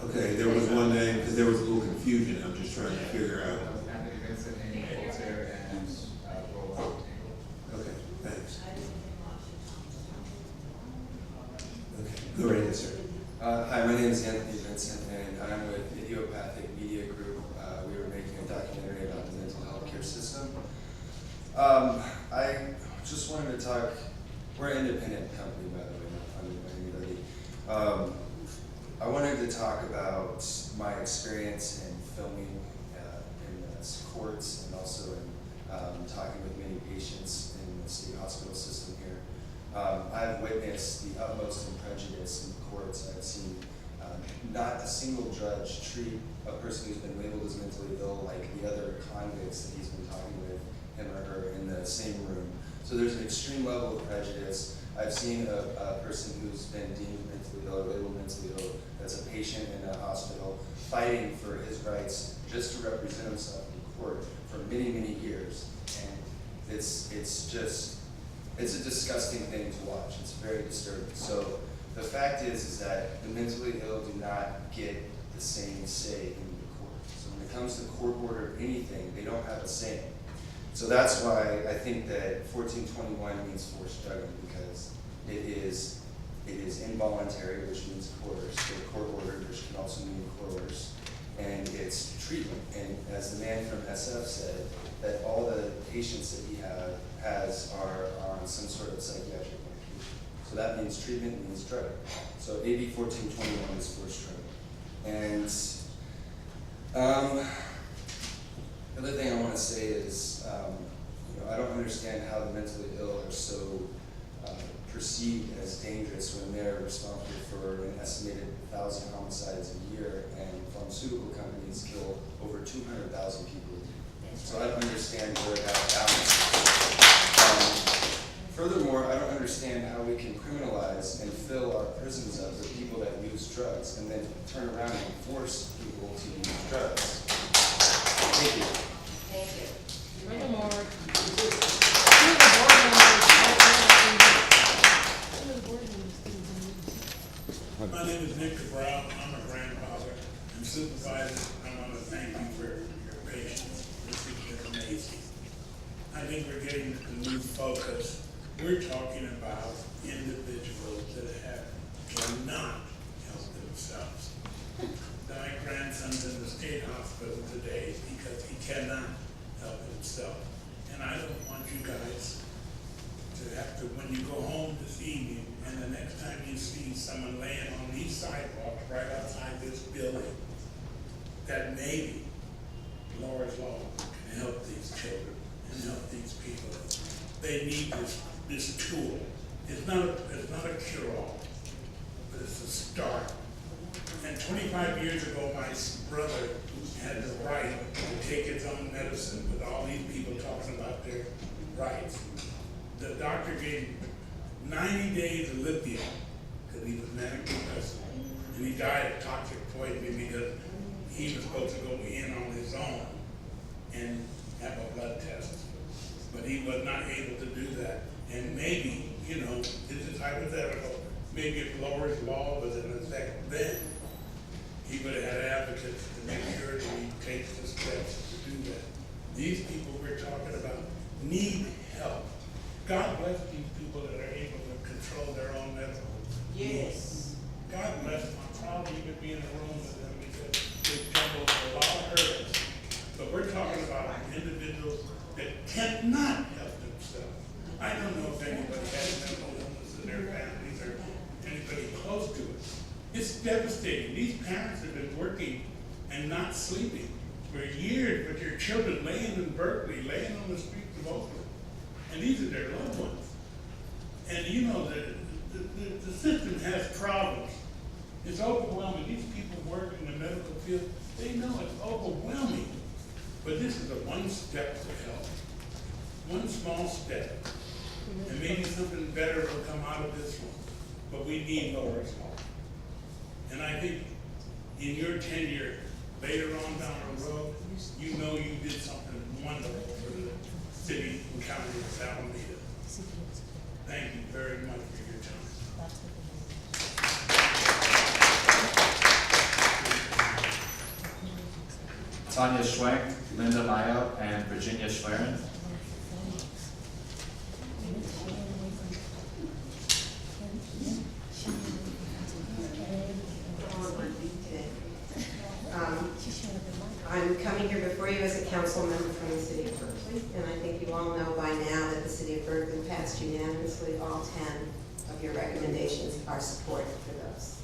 Okay, there was one name, because there was a little confusion, I'm just trying to figure out. Anthony Benson, Amy Coulter, and Okay, thanks. Okay, go right ahead, sir. Hi, my name is Anthony Vincent, and I'm with Idiopathic Media Group. We were making a documentary about the mental health care system. I just wanted to talk, we're an independent company, by the way, not funded by anybody. I wanted to talk about my experience in filming in the courts and also in talking with many patients in the state hospital system here. I've witnessed the utmost in prejudice in the courts. I've seen not a single judge treat a person who's been labeled as mentally ill like the other convicts that he's been talking with, him or her, in the same room. So there's an extreme level of prejudice. I've seen a person who's been deemed mentally ill or labeled mentally ill as a patient in a hospital fighting for his rights just to represent himself in court for many, many years. And it's a disgusting thing to watch. It's very disturbing. So the fact is that the mentally ill do not get the same say in the court. So when it comes to court order anything, they don't have a say. So that's why I think that 1421 means forced drugging, because it is involuntary, which means coerced, or court ordered, which can also mean coerced, and it's treatment. And as the man from SF said, that all the patients that he has are on some sort of psychiatric medication. So that means treatment, means drugging. So AB 1421 is forced drugging. And the other thing I want to say is, I don't understand how the mentally ill are so perceived as dangerous when they're responsible for an estimated 1,000 homicides a year, and pharmaceutical companies kill over 200,000 people. So I don't understand where that balance is. Furthermore, I don't understand how we can criminalize and fill our prisons up with people that use drugs and then turn around and force people to use drugs. Thank you. Thank you. My name is Nick Cabral. I'm a grandfather and supervisor. I want to thank you for your patience. This is just amazing. I think we're getting a new focus. We're talking about individuals that cannot help themselves. My grandson's in the state hospital today because he cannot help himself. And I don't want you guys to have to, when you go home this evening, and the next time you see someone laying on these sidewalks right outside this building, that maybe Laura's Law can help these children and help these people. They need this tool. It's not a cure-all, but it's a start. And 25 years ago, my brother had the right to take his own medicine with all these people talking about their rights. The doctor gave him 90 days of lithium because he was manic depressive. And he died of toxic poisoning because he was supposed to go in on his own and have a blood test. but he was not able to do that. And maybe, you know, this is hypothetical, maybe if Laura's law was in effect then, he would have had advocates to make sure that he takes the steps to do that. These people we're talking about need help. God bless these people that are able to control their own medical needs. God bless them. I'm proud to even be in a room with them because they juggle a lot of hurdles. But we're talking about individuals that cannot help themselves. I don't know if anybody has mental illness in their families or anybody close to it. It's devastating. These parents have been working and not sleeping for years with their children laying in Berkeley, laying on the streets of Oakland. And these are their loved ones. And you know, the system has problems. It's overwhelming. These people work in the medical field, they know it's overwhelming. But this is a one step to help. One small step. And maybe something better will come out of this one. But we need Laura's law. And I think in your tenure, later on down the road, you know you did something wonderful for the city and county of Alameda. Thank you very much for your time. Tanya Schwenk, Linda Mayo, and Virginia Schwerin. I'm coming here before you as a council member from the city of Berkeley, and I think you all know by now that the city of Berkeley passed unanimously all 10 of your recommendations are supported for those.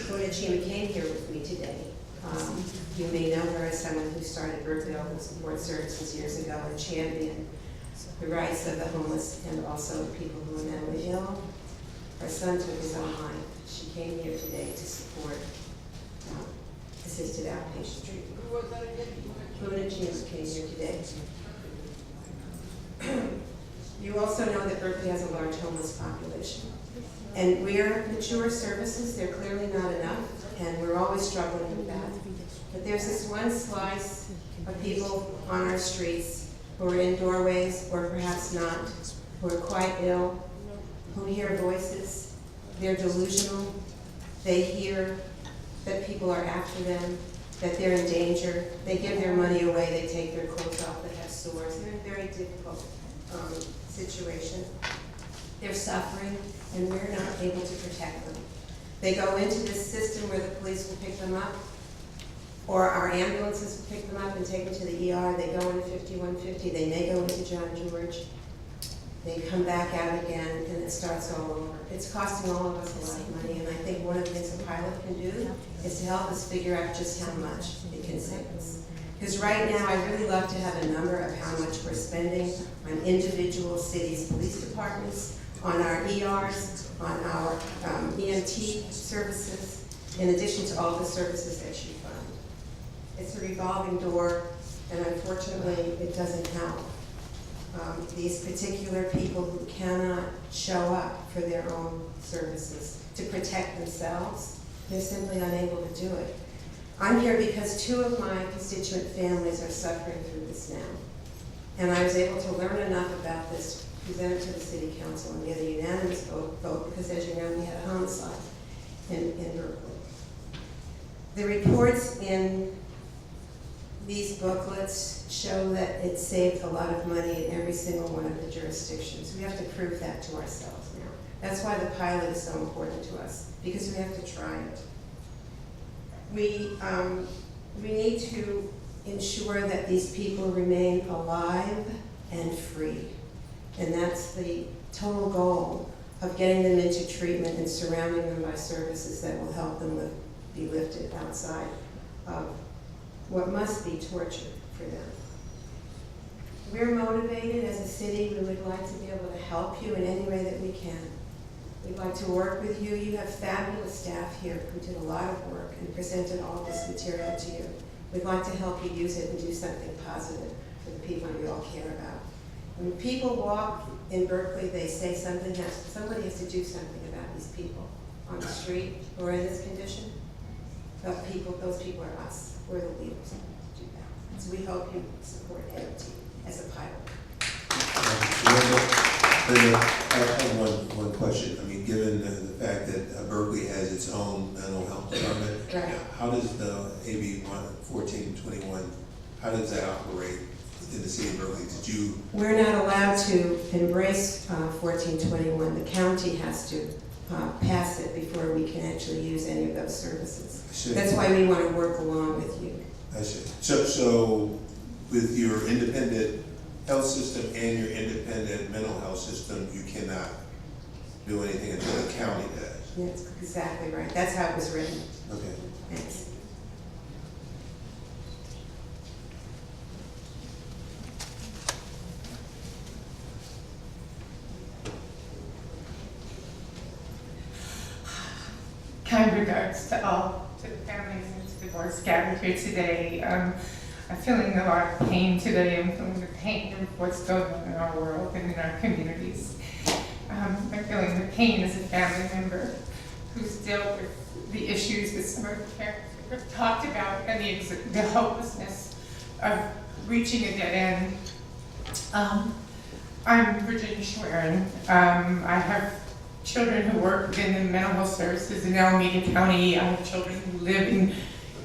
Claudia Chima came here with me today. You may know her as someone who started Berkeley Open Support Services years ago and championed the rights of the homeless and also the people who are mentally ill. Her son took his own life. She came here today to support assisted outpatient treatment. Claudia Chima came here today. You also know that Berkeley has a large homeless population. And we're mature services, they're clearly not enough, and we're always struggling with that. But there's this one slice of people on our streets who are in doorways, or perhaps not, who are quite ill, who hear voices, they're delusional, they hear that people are after them, that they're in danger, they give their money away, they take their clothes off, they have sores, they're in a very difficult situation. They're suffering, and we're not able to protect them. They go into this system where the police will pick them up, or our ambulances will pick them up and take them to the ER. They go into 5150, they may go into John George. They come back out again, and it starts all over. It's costing all of us a lot of money, and I think one of the things a pilot can do is to help us figure out just how much it can save us. Because right now, I'd really love to have a number of how much we're spending on individual cities' police departments, on our ERs, on our EMT services, in addition to all the services that you fund. It's a revolving door, and unfortunately, it doesn't help. These particular people who cannot show up for their own services to protect themselves, they're simply unable to do it. I'm here because 2 of my constituent families are suffering through this now. And I was able to learn enough about this, present it to the city council, and get a unanimous vote because, as you know, we had a homicide in Berkeley. The reports in these booklets show that it saved a lot of money in every single one of the jurisdictions. We have to prove that to ourselves now. That's why the pilot is so important to us, because we have to try it. We need to ensure that these people remain alive and free. And that's the total goal of getting them into treatment and surrounding them by services that will help them be lifted outside of what must be torture for them. We're motivated as a city. We would like to be able to help you in any way that we can. We'd like to work with you. You have fabulous staff here who did a lot of work and presented all this material to you. We'd like to help you use it and do something positive for the people we all care about. When people walk in Berkeley, they say somebody has to do something about these people on the street who are in this condition. Those people are us. We're the leaders to do that. So we hope you support AOT. as a pilot. Linda, I have one question. I mean, given the fact that Berkeley has its own mental health department, Right. how does the AB 1421, how does that operate within the city of Berkeley? Did you? We're not allowed to embrace 1421. The county has to pass it before we can actually use any of those services. That's why we want to work along with you. I see. So with your independent health system and your independent mental health system, you cannot do anything until the county does? That's exactly right. That's how it was written. Okay. Thanks. Kind regards to all, to the families and to the boards gathered here today. I'm feeling a lot of pain today. I'm feeling the pain of what's going on in our world and in our communities. I'm feeling the pain as a family member who's dealt with the issues that some of the parents have talked about and the hopelessness of reaching a dead end. I'm Virginia Schwerin. I have children who work within the mental health services in Alameda County. I have children who live in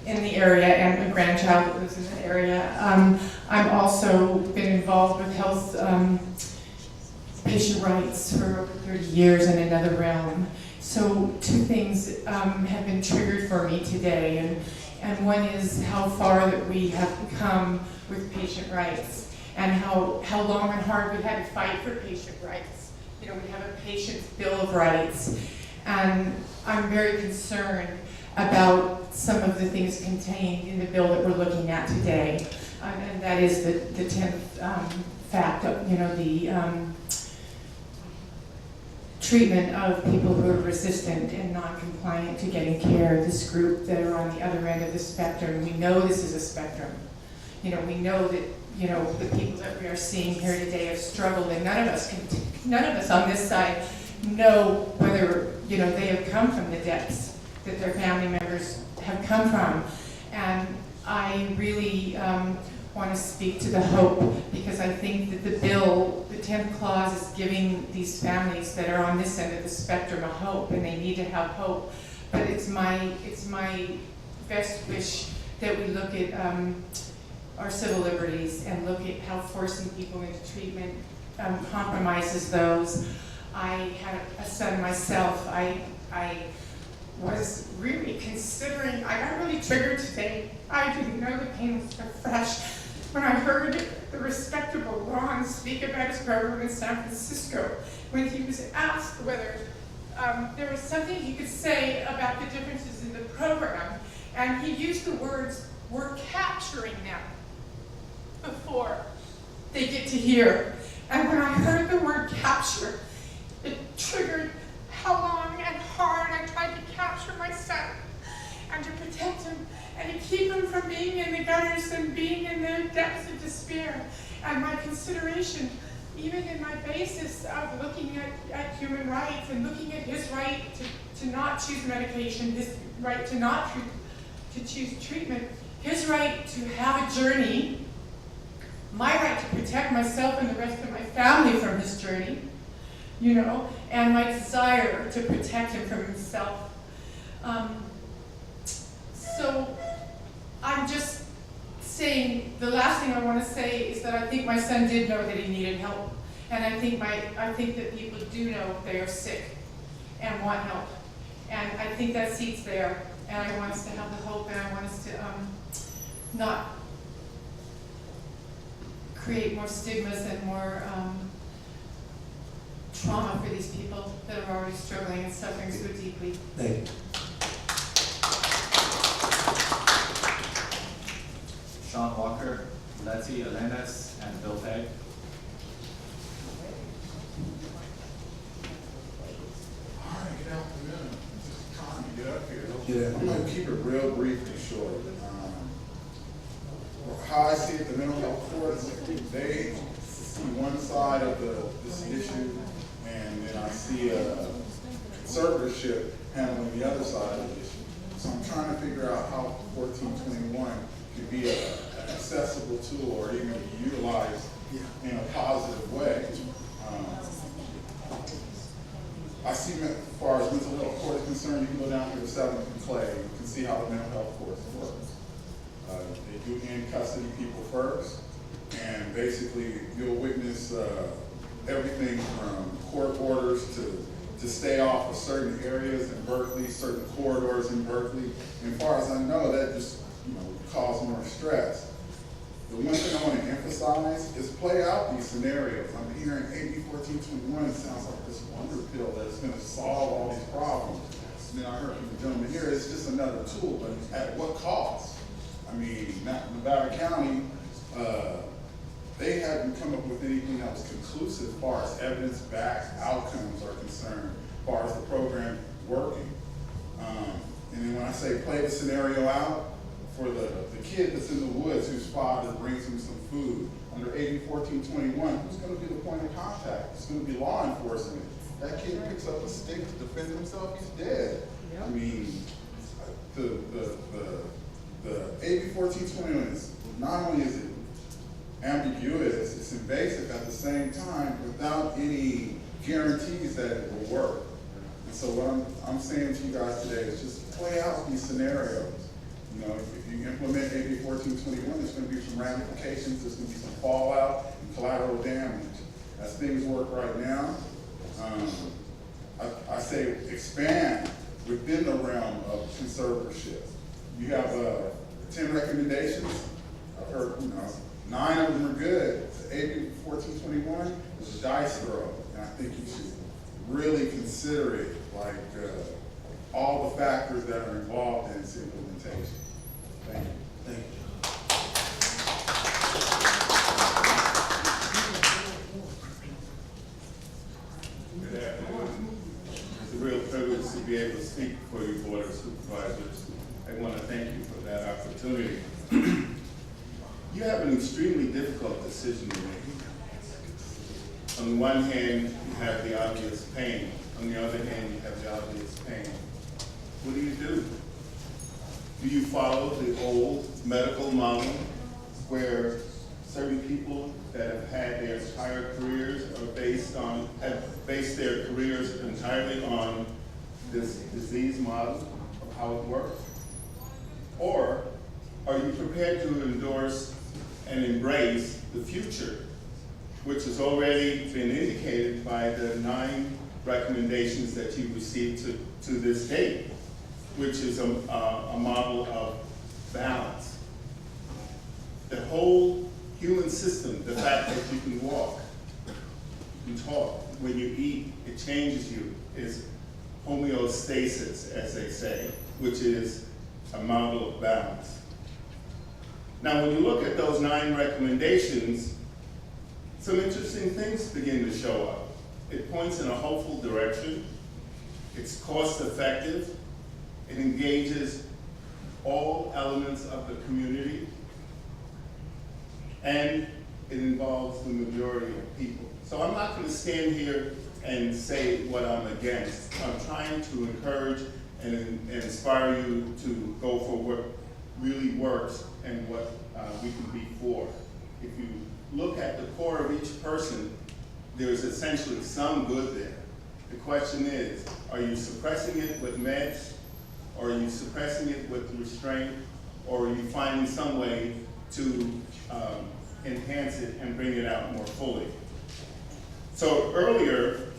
the area and a grandchild that lives in the area. I've also been involved with health patient rights for over 30 years in another realm. So two things have been triggered for me today, and one is how far that we have come with patient rights and how long and hard we had to fight for patient rights. You know, we have a patient's Bill of Rights, and I'm very concerned about some of the things contained in the bill that we're looking at today, and that is the 10th fact of, you know, the treatment of people who are resistant and non-compliant to getting care, this group that are on the other end of the spectrum. We know this is a spectrum. You know, we know that, you know, the people that we are seeing here today have struggled, and none of us on this side know whether, you know, they have come from the depths that their family members have come from. And I really want to speak to the hope, because I think that the bill, the 10th clause, is giving these families that are on this end of the spectrum a hope, and they need to have hope. But it's my best wish that we look at our civil liberties and look at how forcing people into treatment compromises those. I had a son myself. I was really considering, I got really triggered today. I didn't know the pain was so fresh when I heard the respectable Ron speak about his program in San Francisco, when he was asked whether there was something he could say about the differences in the program, and he used the words, "We're capturing them," before they get to here. And when I heard the word capture, it triggered how long and hard I tried to capture my son and to protect him and to keep him from being in the gutters and being in the depths of despair. And my consideration, even in my basis of looking at human rights and looking at his right to not choose medication, his right to not to choose treatment, his right to have a journey, my right to protect myself and the rest of my family from his journey, you know, and my desire to protect him from himself. So I'm just saying, the last thing I want to say is that I think my son did know that he needed help, and I think that people do know they are sick and want help, and I think that seat's there, and I want us to have the hope, and I want us to not create more stigmas and more trauma for these people that are already struggling and suffering so deeply. Thank you. Sean Walker, Letty Elenas, and Bill Pegg. All right, good afternoon. Just trying to get up here. Yeah. I'm gonna keep it real brief and short. How I see it, the mental health courts, they see one side of this issue, and then I see a conservatorship handling the other side of the issue. So I'm trying to figure out how 1421 could be an accessible tool or even be utilized in a positive way. I see, as far as mental health court is concerned, you can go down here to 7th and Clay, you can see how the mental health court works. They do in custody people first, and basically you'll witness everything from court orders to stay off of certain areas in Berkeley, certain corridors in Berkeley. And as far as I know, that just cause more stress. The one thing I want to emphasize is play out these scenarios. I'm hearing AB 1421 sounds like this wonder pill that's going to solve all these problems. And then I heard from the gentleman here, it's just another tool, but at what cost? I mean, Nevada County, they haven't come up with anything that was conclusive as far as evidence-backed outcomes are concerned, as far as the program working. And then when I say play the scenario out, for the kid that's in the woods whose father brings him some food, under AB 1421, who's going to be the point of contact? It's going to be law enforcement. That kid picks up a stick to defend himself, he's dead. Yep. I mean, the AB 1421 is, not only is it ambiguous, it's invasive at the same time without any guarantees that it will work. And so what I'm saying to you guys today is just play out these scenarios. If you implement AB 1421, there's going to be some ramifications, there's going to be some fallout and collateral damage. As things work right now, I say expand within the realm of conservatorship. You have 10 recommendations. I've heard, 9 of them are good. AB 1421 is a dice throw, and I think you should really consider it, like all the factors that are involved in its implementation. Thank you. Thank you. Good afternoon. It's a real privilege to be able to speak before you, Board of Supervisors. I want to thank you for that opportunity. You have an extremely difficult decision to make. On the one hand, you have the obvious pain. On the other hand, you have the obvious pain. What do you do? Do you follow the old medical model where certain people that have had their entire careers have based their careers entirely on this disease model of how it works? Or are you prepared to endorse and embrace the future, which has already been indicated by the 9 recommendations that you received to this date, which is a model of balance? The whole human system, the fact that you can walk, you can talk, when you eat, it changes you, is homeostasis, as they say, which is a model of balance. Now, when you look at those 9 recommendations, some interesting things begin to show up. It points in a hopeful direction. It's cost effective. It engages all elements of the community. And it involves the majority of people. So I'm not going to stand here and say what I'm against. I'm trying to encourage and inspire you to go for what really works and what we can be for. If you look at the core of each person, there's essentially some good there. The question is, are you suppressing it with meds, or are you suppressing it with restraint, or are you finding some way to enhance it and bring it out more fully? So earlier,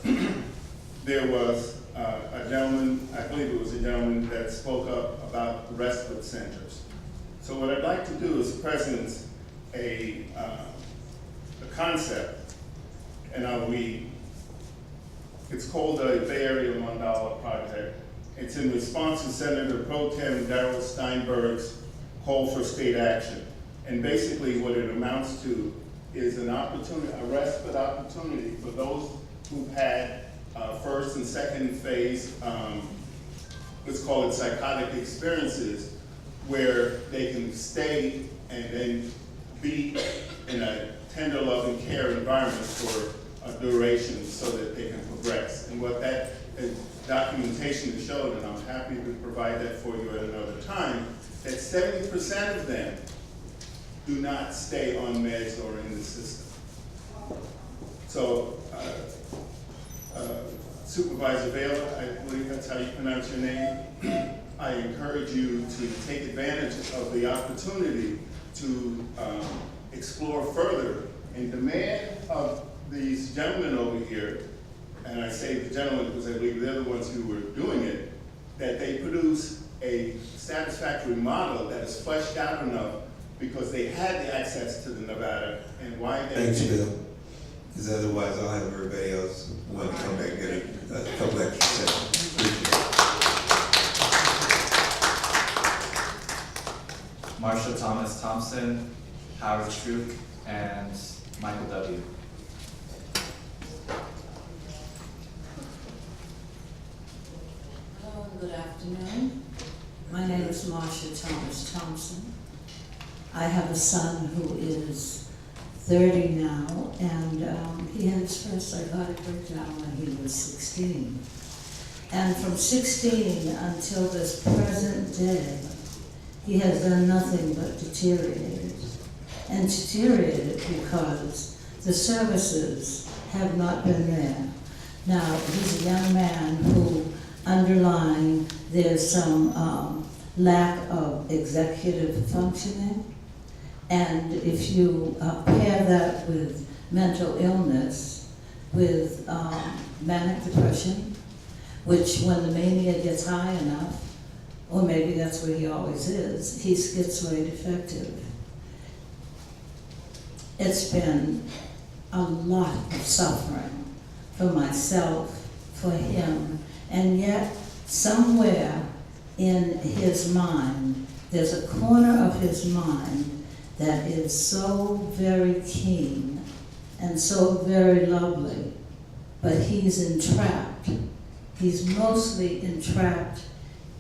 there was a gentleman, I believe it was a gentleman, that spoke up about the respite centers. So what I'd like to do is present a concept, and I'll read. It's called the Bay Area $1 Project. It's in response to Senator Pro Tem Darrell Steinberg's call for state action. And basically what it amounts to is an opportunity, a respite opportunity for those who've had first and second phase, let's call it psychotic experiences, where they can stay and then be in a tender, loving care environment for a duration so that they can progress. And what that documentation has showed, and I'm happy to provide that for you at another time, that 70% of them do not stay on meds or in the system. So, Supervisor Vela, I believe that's how you pronounce your name. I encourage you to take advantage of the opportunity to explore further and demand of these gentlemen over here, and I say the gentlemen because I believe they're the ones who were doing it, that they produce a satisfactory model that is fleshed out enough because they had the access to the Nevada and why they... Thanks, Bill. Because otherwise I'll have everybody else want to come back and get a couple extra seconds. Appreciate it. Marsha Thomas Thompson, Howard Truk, and Michael W. Hello and good afternoon. My name is Marsha Thomas Thompson. I have a son who is 30 now, and he had his first psychotic breakdown when he was 16. And from 16 until this present day, he has done nothing but deteriorated. And deteriorated because the services have not been there. Now, he's a young man who, underlying, there's some lack of executive functioning. And if you pair that with mental illness, with manic depression, which when the mania gets high enough, or maybe that's where he always is, he's schizoid affective. It's been a lot of suffering for myself, for him, and yet somewhere in his mind, there's a corner of his mind that is so very keen and so very lovely, but he's entrapped. He's mostly entrapped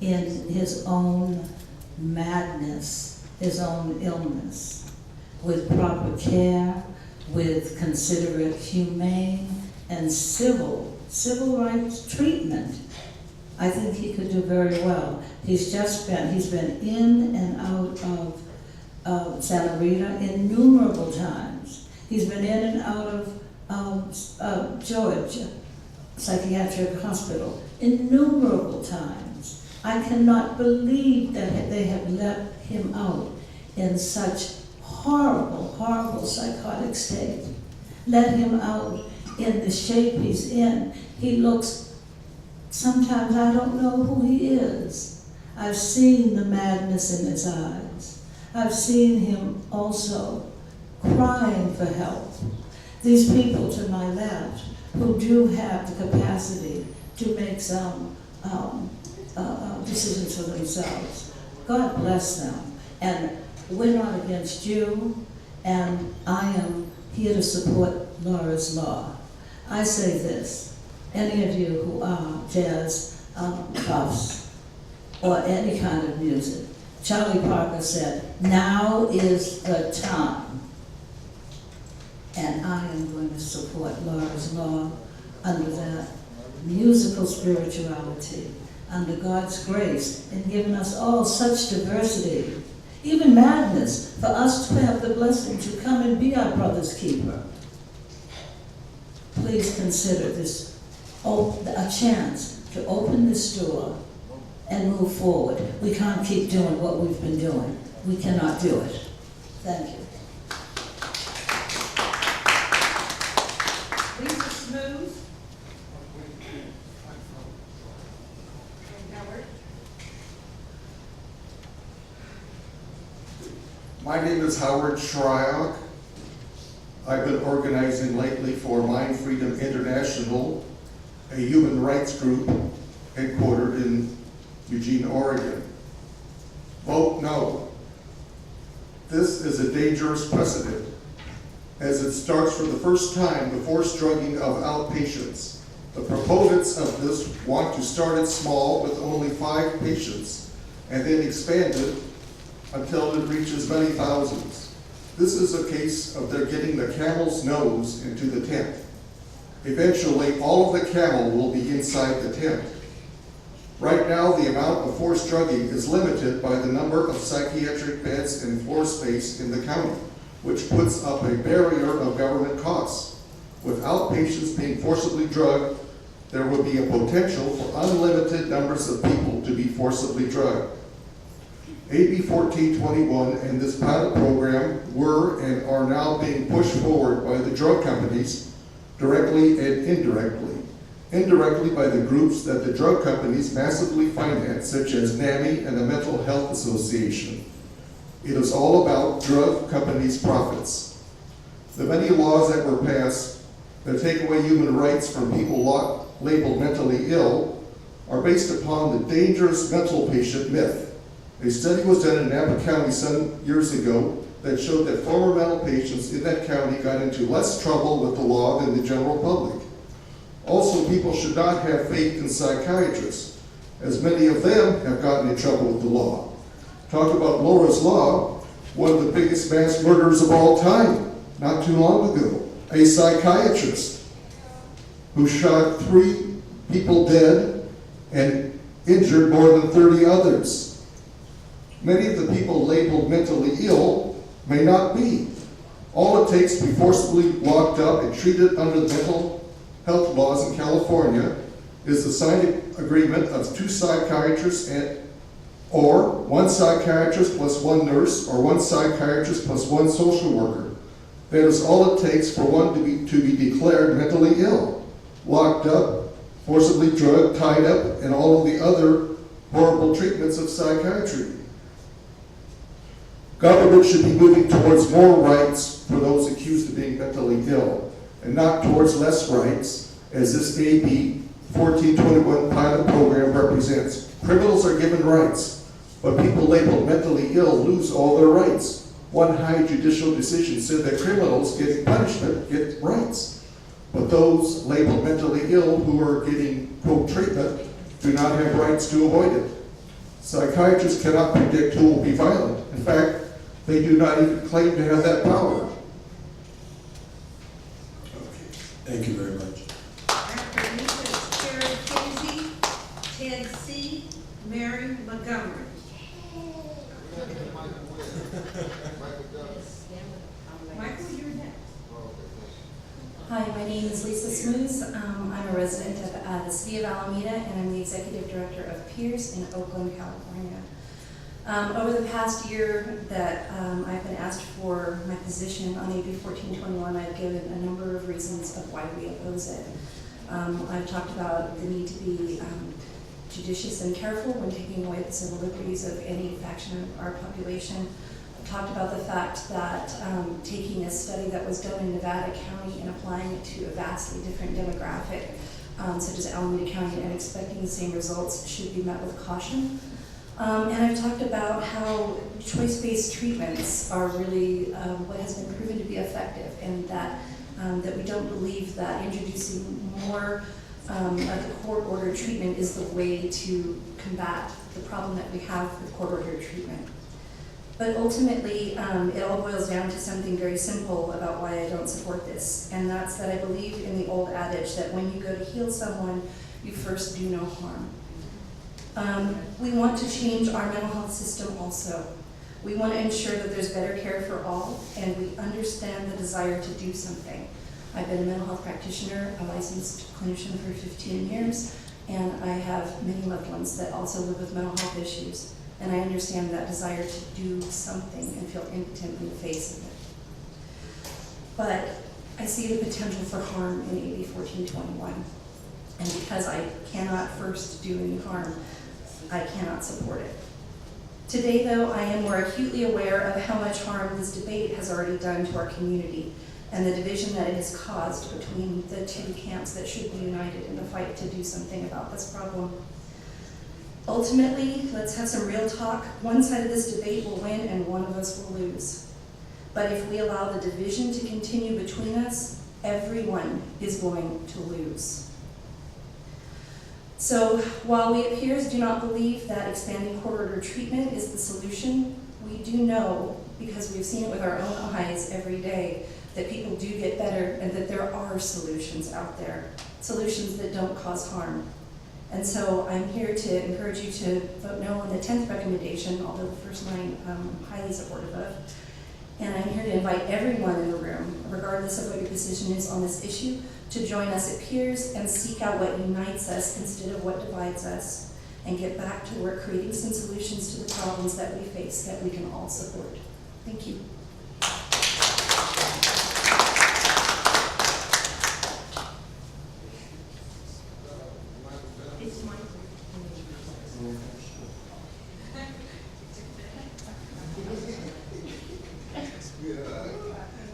in his own madness, his own illness. With proper care, with considerate, humane, and civil rights treatment, I think he could do very well. He's been in and out of Santa Rita innumerable times. He's been in and out of Georgia Psychiatric Hospital innumerable times. I cannot believe that they have let him out in such horrible psychotic state. Let him out in the shape he's in. He looks, sometimes I don't know who he is. I've seen the madness in his eyes. I've seen him also crying for help. These people to my left who do have the capacity to make some decisions for themselves, God bless them. And we're not against you, and I am here to support Laura's law. I say this, any of you who are jazz buffs or any kind of music, Charlie Parker said, now is the time. And I am going to support Laura's law under that musical spirituality, under God's grace, and giving us all such diversity, even madness, for us to have the blessing to come and be our brother's keeper. Please consider this a chance to open this door and move forward. We can't keep doing what we've been doing. We cannot do it. Thank you. Lisa Smooth. My name is Howard Shryock. I've been organizing lately for Mind Freedom International, a human rights group headquartered in Eugene, Oregon. Vote no. This is a dangerous precedent, as it starts for the first time the forced drugging of outpatients. The proponents of this want to start it small with only 5 patients and then expand it until it reaches many thousands. This is a case of they're getting the camel's nose into the tent. Eventually, all of the camel will be inside the tent. Right now, the amount of forced drugging is limited by the number of psychiatric beds and floor space in the county, which puts up a barrier of government costs. Without patients being forcibly drugged, there would be a potential for unlimited numbers of people to be forcibly drugged. AB 1421 and this pilot program were and are now being pushed forward by the drug companies directly and indirectly. Indirectly by the groups that the drug companies massively finance, such as NAMI and the Mental Health Association. It is all about drug companies' profits. The many laws that were passed that take away human rights from people labeled mentally ill are based upon the dangerous mental patient myth. A study was done in Napa County some years ago that showed that former mental patients in that county got into less trouble with the law than the general public. Also, people should not have faith in psychiatrists, as many of them have gotten in trouble with the law. Talk about Laura's Law, one of the biggest mass murders of all time, not too long ago. A psychiatrist who shot 3 people dead and injured more than 30 others. Many of the people labeled mentally ill may not be. All it takes to be forcibly locked up and treated under the mental health laws in California is the signed agreement of 2 psychiatrists or 1 psychiatrist plus 1 nurse, or 1 psychiatrist plus 1 social worker. That is all it takes for one to be declared mentally ill, locked up, forcibly drugged, tied up, and all of the other horrible treatments of psychiatry. Government should be moving towards more rights for those accused of being mentally ill, and not towards less rights, as this AB 1421 pilot program represents. Criminals are given rights, but people labeled mentally ill lose all their rights. One high judicial decision said that criminals getting punishment get rights, but those labeled mentally ill who are getting, quote, treatment do not have rights to avoid it. Psychiatrists cannot predict who will be violent. In fact, they do not even claim to have that power. Okay, thank you very much. After me is Terry Kinsey, Ted C., Mary Montgomery. Michael, you're next. Hi, my name is Lisa Smooth. I'm a resident of the city of Alameda, and I'm the executive director of Peers in Oakland, California. Over the past year that I've been asked for my position on AB 1421, I've given a number of reasons of why we oppose it. I've talked about the need to be judicious and careful when taking away the civil liberties of any faction of our population. I've talked about the fact that taking a study that was done in Nevada County and applying it to a vastly different demographic, such as Alameda County, and expecting the same results should be met with caution. And I've talked about how choice-based treatments are really what has been proven to be effective, and that we don't believe that introducing more of the court-ordered treatment is the way to combat the problem that we have with court-ordered treatment. But ultimately, it all boils down to something very simple about why I don't support this, and that's that I believe in the old adage that when you go to heal someone, you first do no harm. We want to change our mental health system also. We want to ensure that there's better care for all, and we understand the desire to do something. I've been a mental health practitioner, a licensed clinician for 15 years, and I have many loved ones that also live with mental health issues. And I understand that desire to do something and feel impotent in the face of it. But I see the potential for harm in AB 1421. And because I cannot first do any harm, I cannot support it. Today, though, I am more acutely aware of how much harm this debate has already done to our community and the division that it has caused between the 2 camps that should be united in the fight to do something about this problem. Ultimately, let's have some real talk. One side of this debate will win and one of us will lose. But if we allow the division to continue between us, everyone is going to lose. So while we at Peers do not believe that expanding court-ordered treatment is the solution, we do know, because we've seen it with our own eyes every day, that people do get better and that there are solutions out there, solutions that don't cause harm. And so I'm here to encourage you to vote no on the 10th recommendation, although the first 9 I'm highly supportive of, And I'm here to invite everyone in the room, regardless of what your position is on this issue, to join us at Peers and seek out what unites us instead of what divides us, and get back to work creating some solutions to the problems that we face that we can all support. Thank you.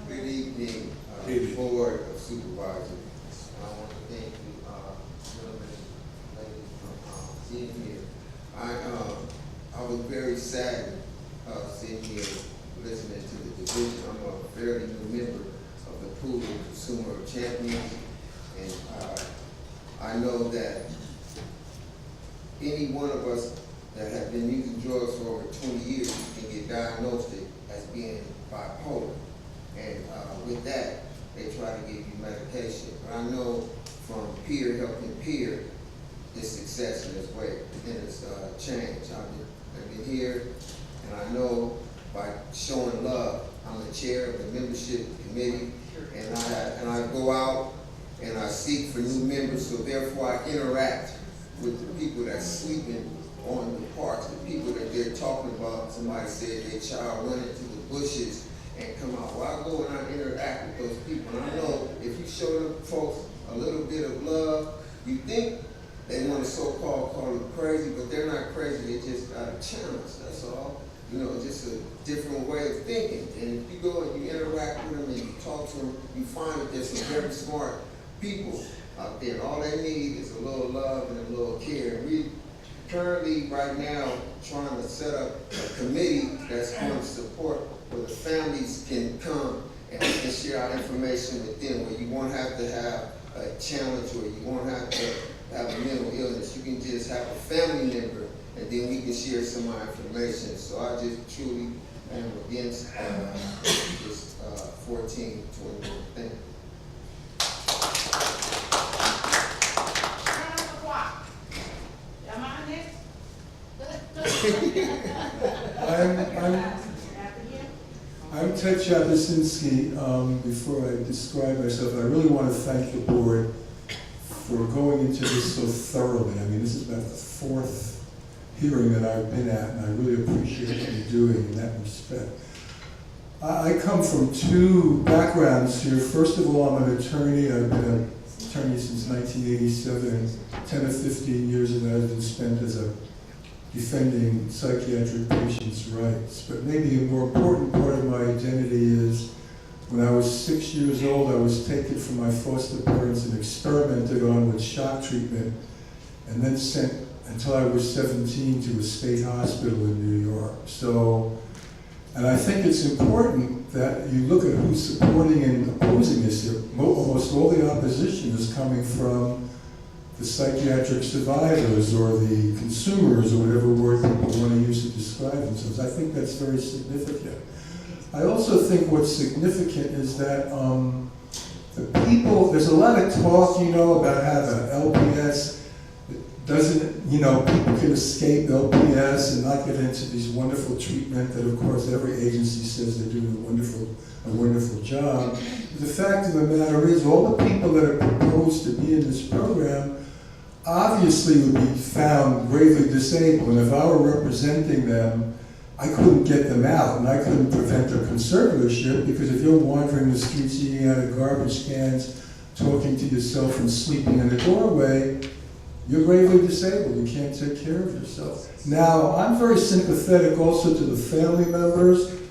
Good evening, Board of Supervisors. I want to thank you, gentlemen and ladies, for being here. I was very saddened sitting here listening to the division. I'm a fairly new member of the pool of consumer champions, and I know that any one of us that have been using drugs for over 20 years can get diagnosed as being bipolar. And with that, they try to give you medication. But I know from peer helping peer, it's success in its way, and it's change. I've been here, and I know by showing love, I'm the chair of the membership committee, and I go out and I seek for new members, so therefore I interact with the people that's sleeping on the parks, the people that they're talking about. Somebody said their child went into the bushes and come out. Well, I go and I interact with those people, and I know if you show them folks a little bit of love, you think they want to so-called call them crazy, but they're not crazy, they just got a challenge, that's all. You know, just a different way of thinking. And if you go and you interact with them and you talk to them, you find that there's some very smart people out there, and all they need is a little love and a little care. And we currently, right now, trying to set up a committee that's going to support where the families can come and we can share our information with them, where you won't have to have a challenge or you won't have to have a mental illness. You can just have a family member and then we can share some of our information. So I just truly am against this 1421 thing. I'm Ted Chabasinski. Before I describe myself, I really want to thank the board for going into this so thoroughly. I mean, this is about the fourth hearing that I've been at, and I really appreciate what you're doing in that respect. I come from two backgrounds here. First of all, I'm an attorney. I've been an attorney since 1987. 10 or 15 years of that has been spent as a defending psychiatric patients' rights. But maybe a more important part of my identity is when I was 6 years old, I was taken from my foster parents and experimented on with shock treatment, and then sent until I was 17 to a state hospital in New York. So, and I think it's important that you look at who's supporting and opposing this. Almost all the opposition is coming from the psychiatric survivors or the consumers, or whatever word people want to use to describe themselves. I think that's very significant. I also think what's significant is that the people, there's a lot of talk, you know, about how the LPS doesn't, you know, people can escape LPS and not get into these wonderful treatment that, of course, every agency says they're doing a wonderful job. The fact of the matter is, all the people that are proposed to be in this program obviously would be found gravely disabled, and if I were representing them, I couldn't get them out, and I couldn't prevent their conservatorship, because if you're wandering the streets eating out of garbage cans, talking to yourself and sleeping in a doorway, you're gravely disabled. You can't take care of yourself. Now, I'm very sympathetic also to the family members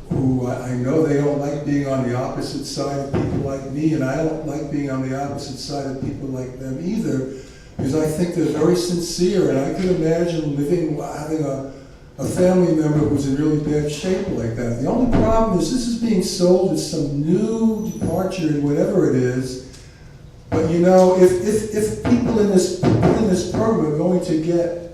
who I know they don't like being on the opposite side of people like me, and I don't like being on the opposite side of people like them either, because I think they're very sincere, and I can imagine having a family member who's in really bad shape like that. The only problem is this is being sold as some new departure in whatever it is. But you know, if people in this program are going to get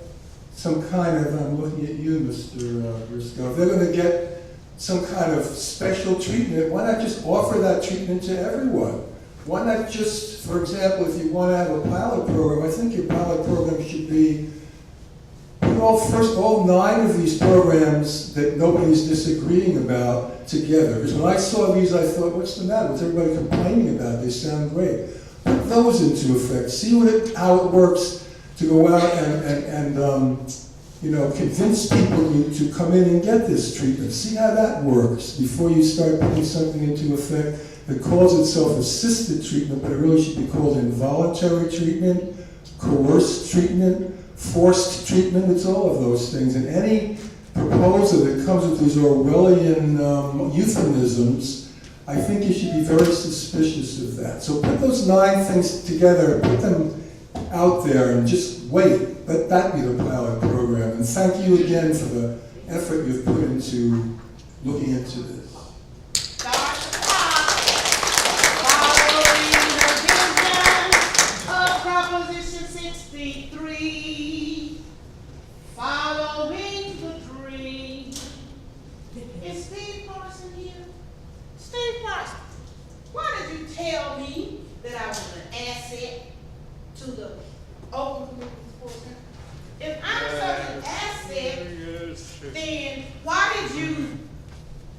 some kind of, I'm looking at you, Mr. Briscoe, if they're going to get some kind of special treatment, why not just offer that treatment to everyone? Why not just, for example, if you want to have a pilot program, I think your pilot program should be put all 9 of these programs that nobody's disagreeing about together. Because when I saw these, I thought, what's the matter? What's everybody complaining about? They sound great. Put those into effect. See how it works to go out and convince people to come in and get this treatment. See how that works before you start putting something into effect that calls itself assisted treatment, but it really should be called involuntary treatment, coerced treatment, forced treatment. It's all of those things. And any proposal that comes with these Orwellian euphemisms, I think you should be very suspicious of that. So put those 9 things together, put them out there, and just wait. Let that be the pilot program. And thank you again for the effort you've put into looking into this. Proposition 63, following the dream. Is Steve Parson here? Steve Parson, why did you tell me that I was an asset to the Oakland Community Sports Center? If I'm such an asset, then why did you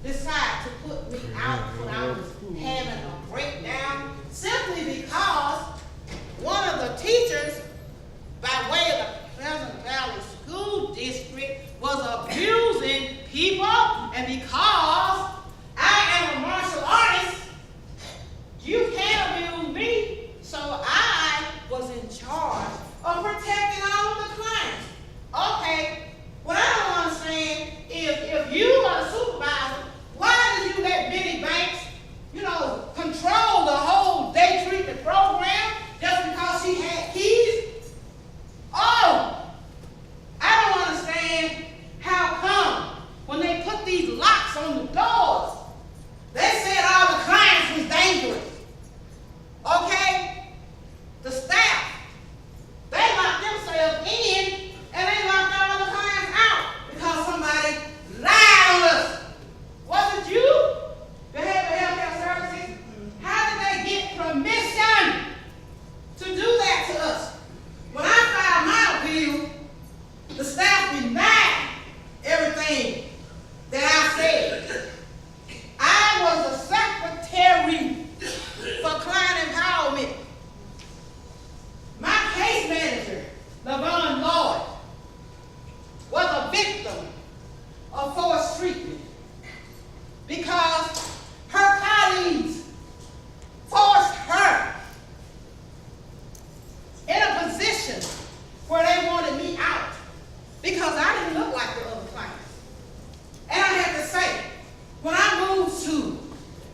decide to put me out when I was having a breakdown? Simply because one of the teachers, by way of the Pleasant Valley School District, was abusing people, and because I am a martial artist, you can't abuse me. So I was in charge of protecting all of the clients. Okay, what I don't understand is if you are the supervisor, why did you let Benny Banks, control the whole day treatment program just because she had keys? Oh, I don't understand how come when they put these locks on the doors, they said all the clients was dangerous. Okay? The staff, they locked themselves in and they locked all the clients out because somebody lied on us. Was it you? Behavioral health services? How did they get permission to do that to us? When I filed my appeal, the staff denied everything that I said. I was the secretary for client empowerment. My case manager, LaVon Lloyd, was a victim of forced treatment because her colleagues forced her in a position where they wanted me out because I didn't look like the other clients. And I have to say, when I moved to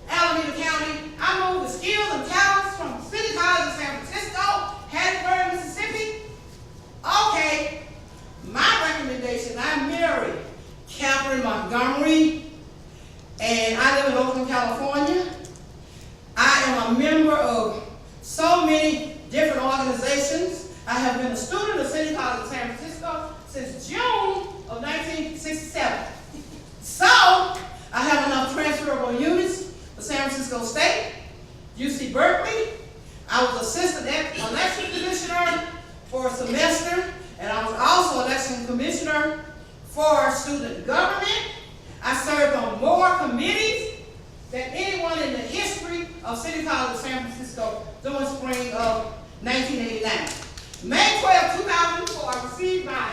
Alameda County, I moved the skills and talents from City College in San Francisco, Hattiesburg, Mississippi. Okay, my recommendation, I married Catherine Montgomery, and I live in Oakland, California. I am a member of so many different organizations. I have been a student of City College of San Francisco since June of 1967. So, I have enough transferable units for San Francisco State, UC Berkeley. I was assistant election commissioner for a semester, and I was also election commissioner for student government. I served on more committees than anyone in the history of City College of San Francisco during spring of 1989. May 12, 2004, I received my